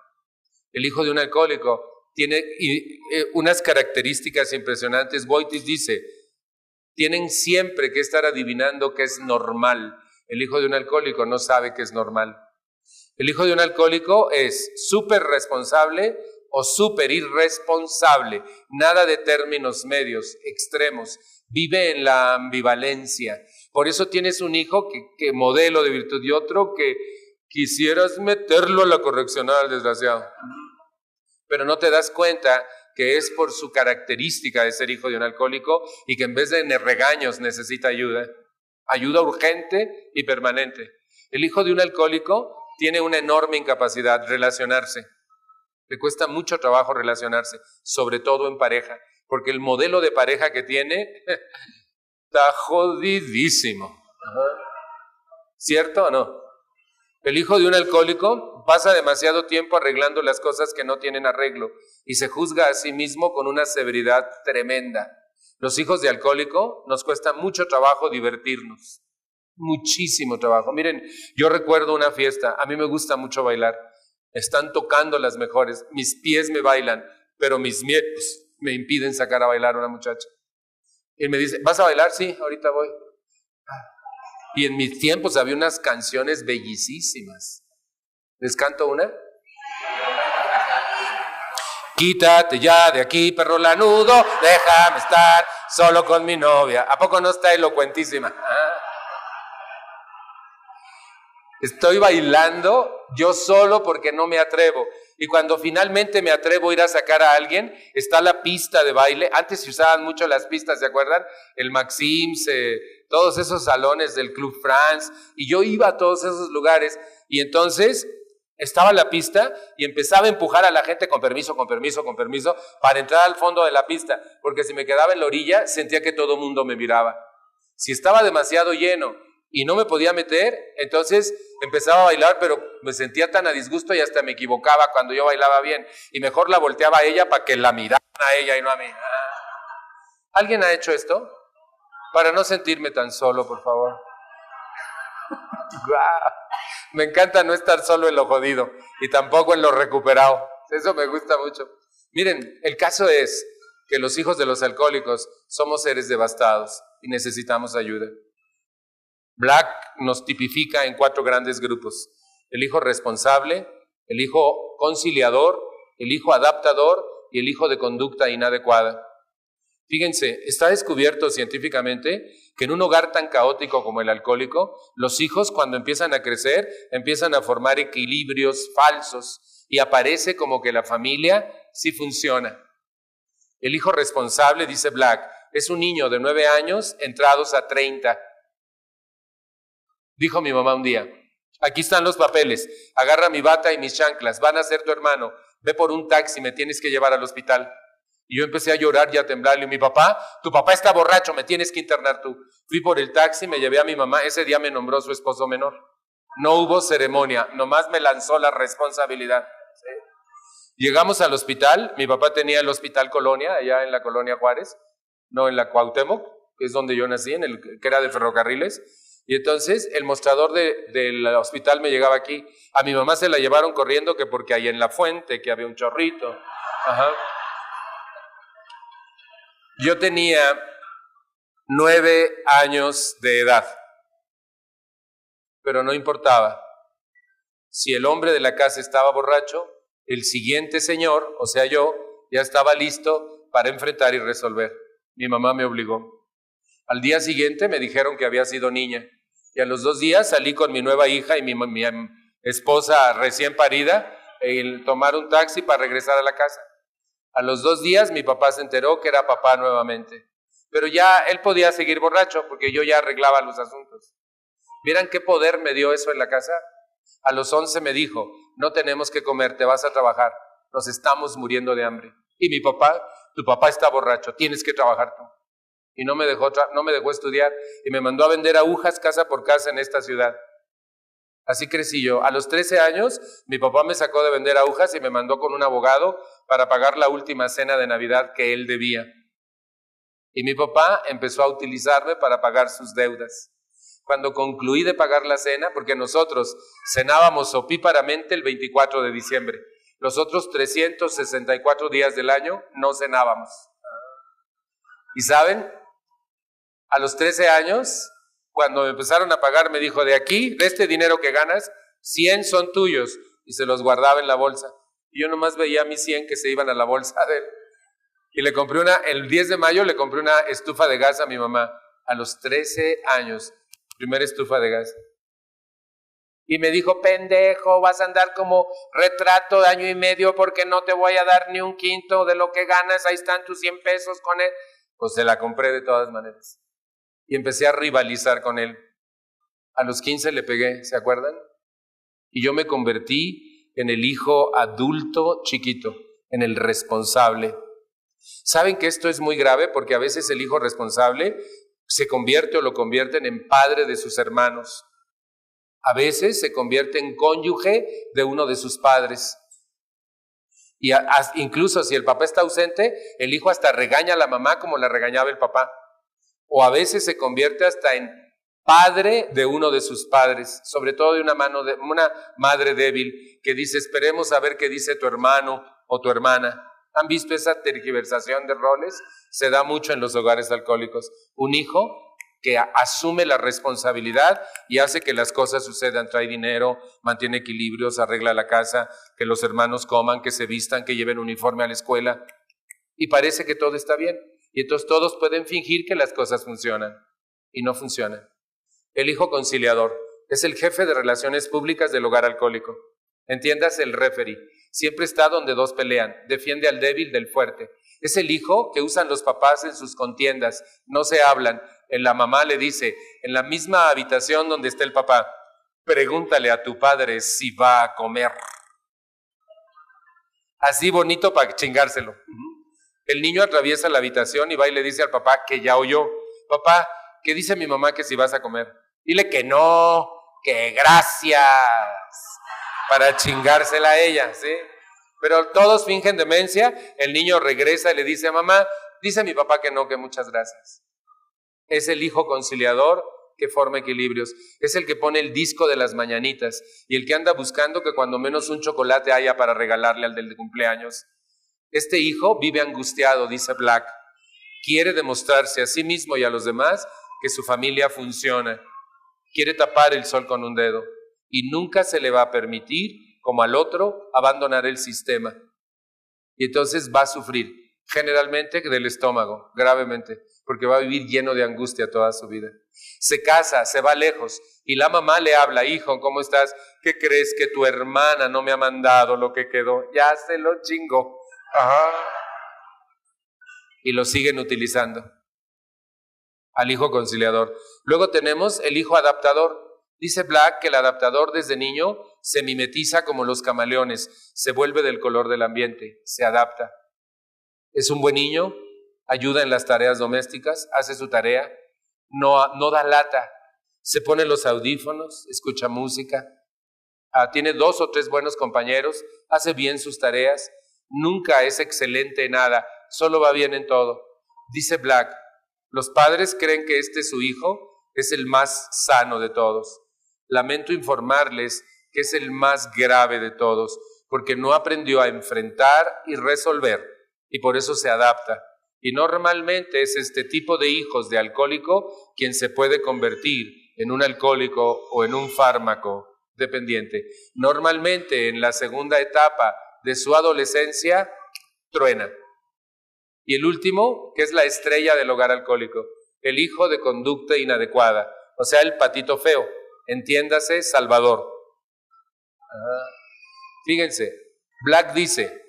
El hijo de un alcohólico tiene unas características impresionantes. Boitis dice, tienen siempre que estar adivinando qué es normal. El hijo de un alcohólico no sabe qué es normal. El hijo de un alcohólico es súper responsable o súper irresponsable. Nada de términos medios, extremos. Vive en la ambivalencia. Por eso tienes un hijo que modelo de virtud y otro que quisieras meterlo a la correccional, desgraciado. Pero no te das cuenta que es por su característica de ser hijo de un alcohólico y que en vez de regaños necesita ayuda urgente y permanente. El hijo de un alcohólico tiene una enorme incapacidad de relacionarse. Le cuesta mucho trabajo relacionarse, sobre todo en pareja, porque el modelo de pareja que tiene está jodidísimo. ¿Cierto o no? El hijo de un alcohólico pasa demasiado tiempo arreglando las cosas que no tienen arreglo y se juzga a sí mismo con una severidad tremenda. Los hijos de alcohólico nos cuesta mucho trabajo divertirnos, muchísimo trabajo. Miren, yo recuerdo una fiesta, a mí me gusta mucho bailar, están tocando las mejores, mis pies me bailan, pero mis miedos me impiden sacar a bailar a una muchacha. Y me dice, ¿vas a bailar? Sí, ahorita voy. Y en mis tiempos había unas canciones bellísimas. ¿Les canto una? Quítate ya de aquí, perro lanudo, déjame estar solo con mi novia. ¿A poco no está elocuentísima? Estoy bailando yo solo porque no me atrevo. Y cuando finalmente me atrevo a ir a sacar a alguien, está la pista de baile. Antes se usaban mucho las pistas, ¿se acuerdan? El Maxims, todos esos salones del Club France. Y yo iba a todos esos lugares. Y entonces estaba la pista y empezaba a empujar a la gente con permiso, para entrar al fondo de la pista. Porque si me quedaba en la orilla, sentía que todo el mundo me miraba. Si estaba demasiado lleno y no me podía meter, entonces empezaba a bailar, pero me sentía tan a disgusto y hasta me equivocaba cuando yo bailaba bien. Y mejor la volteaba a ella para que la miraran a ella y no a mí. ¿Alguien ha hecho esto? Para no sentirme tan solo, por favor. Me encanta no estar solo en lo jodido y tampoco en lo recuperado. Eso me gusta mucho. Miren, el caso es que los hijos de los alcohólicos somos seres devastados y necesitamos ayuda. Black nos tipifica en 4 grandes grupos: el hijo responsable, el hijo conciliador, el hijo adaptador y el hijo de conducta inadecuada. Fíjense, está descubierto científicamente que en un hogar tan caótico como el alcohólico, los hijos cuando empiezan a crecer, empiezan a formar equilibrios falsos y aparece como que la familia sí funciona. El hijo responsable, dice Black, es un niño de 9 años entrados a 30. Dijo mi mamá un día, aquí están los papeles, agarra mi bata y mis chanclas, van a ser tu hermano, ve por un taxi, me tienes que llevar al hospital. Y yo empecé a llorar y a temblar, y mi papá, tu papá está borracho, me tienes que internar tú. Fui por el taxi, me llevé a mi mamá, ese día me nombró su esposo menor. No hubo ceremonia, nomás me lanzó la responsabilidad. ¿Sí? Llegamos al hospital, mi papá tenía el Hospital Colonia, allá en la Colonia Juárez, no en la Cuauhtémoc, que es donde yo nací, que era de ferrocarriles. Y entonces el mostrador del hospital me llegaba aquí. A mi mamá se la llevaron corriendo que porque ahí en la fuente, que había un chorrito. Ajá. Yo tenía 9 años de edad, pero no importaba. Si el hombre de la casa estaba borracho, el siguiente señor, o sea yo, ya estaba listo para enfrentar y resolver. Mi mamá me obligó. Al día siguiente me dijeron que había sido niña. Y a los 2 días salí con mi nueva hija y mi esposa recién parida y tomar un taxi para regresar a la casa. A los 2 días mi papá se enteró que era papá nuevamente. Pero ya él podía seguir borracho porque yo ya arreglaba los asuntos. ¿Vieran qué poder me dio eso en la casa? A los 11 me dijo, no tenemos que comer, te vas a trabajar. Nos estamos muriendo de hambre. Y mi papá, tu papá está borracho, tienes que trabajar tú. Y no me dejó estudiar y me mandó a vender agujas casa por casa en esta ciudad. Así crecí yo. A los 13 años, mi papá me sacó de vender agujas y me mandó con un abogado para pagar la última cena de Navidad que él debía. Y mi papá empezó a utilizarme para pagar sus deudas. Cuando concluí de pagar la cena, porque nosotros cenábamos opíparamente el 24 de diciembre, los otros 364 días del año no cenábamos. ¿Y saben? A los 13 años, cuando me empezaron a pagar, me dijo, de aquí, de este dinero que ganas, 100 son tuyos. Y se los guardaba en la bolsa. Y yo nomás veía mis 100 que se iban a la bolsa de él. Y le compré el 10 de mayo le compré una estufa de gas a mi mamá. A los 13 años, primera estufa de gas. Y me dijo, pendejo, vas a andar como retrato de 1.5 años porque no te voy a dar ni un quinto de lo que ganas. Ahí están tus 100 pesos con él. Pues se la compré de todas maneras. Y empecé a rivalizar con él. A los 15 le pegué, ¿se acuerdan? Y yo me convertí en el hijo adulto chiquito, en el responsable. ¿Saben que esto es muy grave? Porque a veces el hijo responsable se convierte o lo convierten en padre de sus hermanos. A veces se convierte en cónyuge de uno de sus padres. Y incluso si el papá está ausente, el hijo hasta regaña a la mamá como la regañaba el papá. O a veces se convierte hasta en padre de uno de sus padres, sobre todo de una madre débil que dice, esperemos a ver qué dice tu hermano o tu hermana. ¿Han visto esa tergiversación de roles? Se da mucho en los hogares alcohólicos. Un hijo que asume la responsabilidad y hace que las cosas sucedan, trae dinero, mantiene equilibrios, arregla la casa, que los hermanos coman, que se vistan, que lleven uniforme a la escuela. Y parece que todo está bien. Y entonces todos pueden fingir que las cosas funcionan y no funcionan. El hijo conciliador es el jefe de relaciones públicas del hogar alcohólico. Entiéndase, el referee. Siempre está donde dos pelean, defiende al débil del fuerte. Es el hijo que usan los papás en sus contiendas, no se hablan. La mamá le dice, en la misma habitación donde está el papá, pregúntale a tu padre si va a comer. Así bonito para chingárselo. El niño atraviesa la habitación y va y le dice al papá que ya oyó. Papá, ¿qué dice mi mamá que si vas a comer? Dile que no, que gracias, para chingársela a ella, ¿sí? Pero todos fingen demencia, el niño regresa y le dice, mamá, dice mi papá que no, que muchas gracias. Es el hijo conciliador que forma equilibrios, es el que pone el disco de las mañanitas y el que anda buscando que cuando menos un chocolate haya para regalarle al del cumpleaños. Este hijo vive angustiado, dice Black, quiere demostrarse a sí mismo y a los demás que su familia funciona, quiere tapar el sol con un dedo y nunca se le va a permitir, como al otro, abandonar el sistema. Y entonces va a sufrir, generalmente del estómago, gravemente, porque va a vivir lleno de angustia toda su vida. Se casa, se va lejos y la mamá le habla, hijo, ¿cómo estás? ¿Qué crees? Que tu hermana no me ha mandado lo que quedó, ya se lo chingó. Ajá. Y lo siguen utilizando al hijo conciliador. Luego tenemos el hijo adaptador. Dice Black que el adaptador desde niño se mimetiza como los camaleones, se vuelve del color del ambiente, se adapta. Es un buen niño, ayuda en las tareas domésticas, hace su tarea, no da lata, se pone los audífonos, escucha música, tiene 2 o 3 buenos compañeros, hace bien sus tareas, nunca es excelente en nada, solo va bien en todo. Dice Black, los padres creen que su hijo es el más sano de todos. Lamento informarles que es el más grave de todos, porque no aprendió a enfrentar y resolver, y por eso se adapta. Y normalmente es este tipo de hijos de alcohólico quien se puede convertir en un alcohólico o en un fármaco dependiente. Normalmente en la segunda etapa de su adolescencia truena. Y el último, que es la estrella del hogar alcohólico, el hijo de conducta inadecuada, o sea, el patito feo, entiéndase, Salvador. Fíjense, Black dice,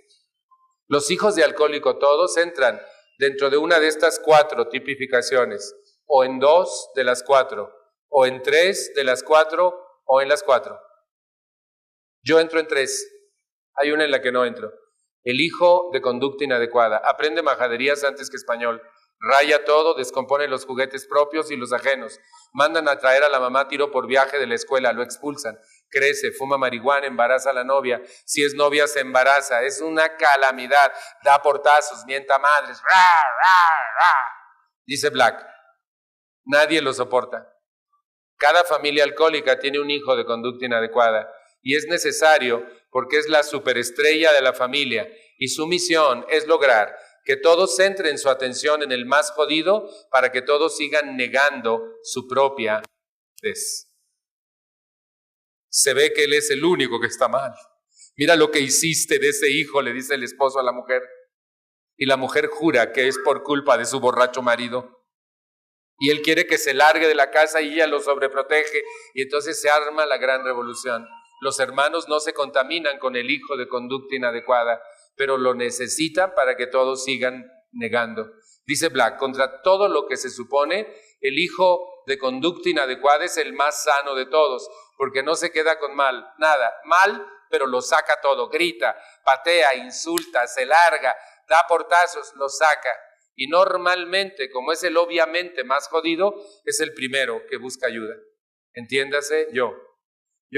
los hijos de alcohólico todos entran dentro de una de estas 4 tipificaciones, o en 2 de las 4, o en 3 de las 4, o en las 4. Yo entro en 3, hay una en la que no entro. El hijo de conducta inadecuada, aprende majaderías antes que español, raya todo, descompone los juguetes propios y los ajenos, mandan a traer a la mamá tiro por viaje de la escuela, lo expulsan, crece, fuma marihuana, embaraza a la novia, si es novia se embaraza, es una calamidad, da portazos, mienta madres, dice Black, nadie lo soporta. Cada familia alcohólica tiene un hijo de conducta inadecuada y es necesario porque es la superestrella de la familia y su misión es lograr que todos centren su atención en el más jodido para que todos sigan negando su propia vez. Se ve que él es el único que está mal. Mira lo que hiciste de ese hijo, le dice el esposo a la mujer. Y la mujer jura que es por culpa de su borracho marido. Y él quiere que se largue de la casa y ella lo sobreprotege. Y entonces se arma la gran revolución. Los hermanos no se contaminan con el hijo de conducta inadecuada, pero lo necesitan para que todos sigan negando. Dice Black, contra todo lo que se supone, el hijo de conducta inadecuada es el más sano de todos, porque no se queda con nada, mal, pero lo saca todo, grita, patea, insulta, se larga, da portazos, lo saca. Y normalmente, como es el obviamente más jodido, es el primero que busca ayuda. Entiéndase, yo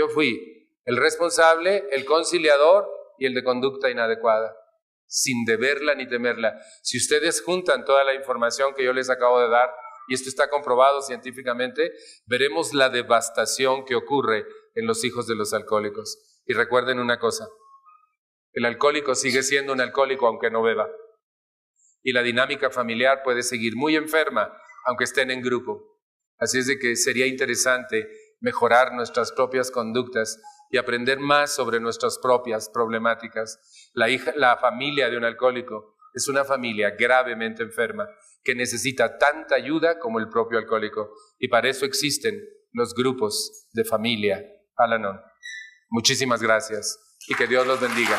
fui el responsable, el conciliador y el de conducta inadecuada, sin deberla ni temerla. Si ustedes juntan toda la información que yo les acabo de dar, y esto está comprobado científicamente, veremos la devastación que ocurre en los hijos de los alcohólicos. Y recuerden una cosa, el alcohólico sigue siendo un alcohólico aunque no beba. Y la dinámica familiar puede seguir muy enferma, aunque estén en grupo. Así es de que sería interesante mejorar nuestras propias conductas y aprender más sobre nuestras propias problemáticas. La familia de un alcohólico es una familia gravemente enferma que necesita tanta ayuda como el propio alcohólico. Y para eso existen los grupos de familia Al-Anon. Muchísimas gracias y que Dios los bendiga.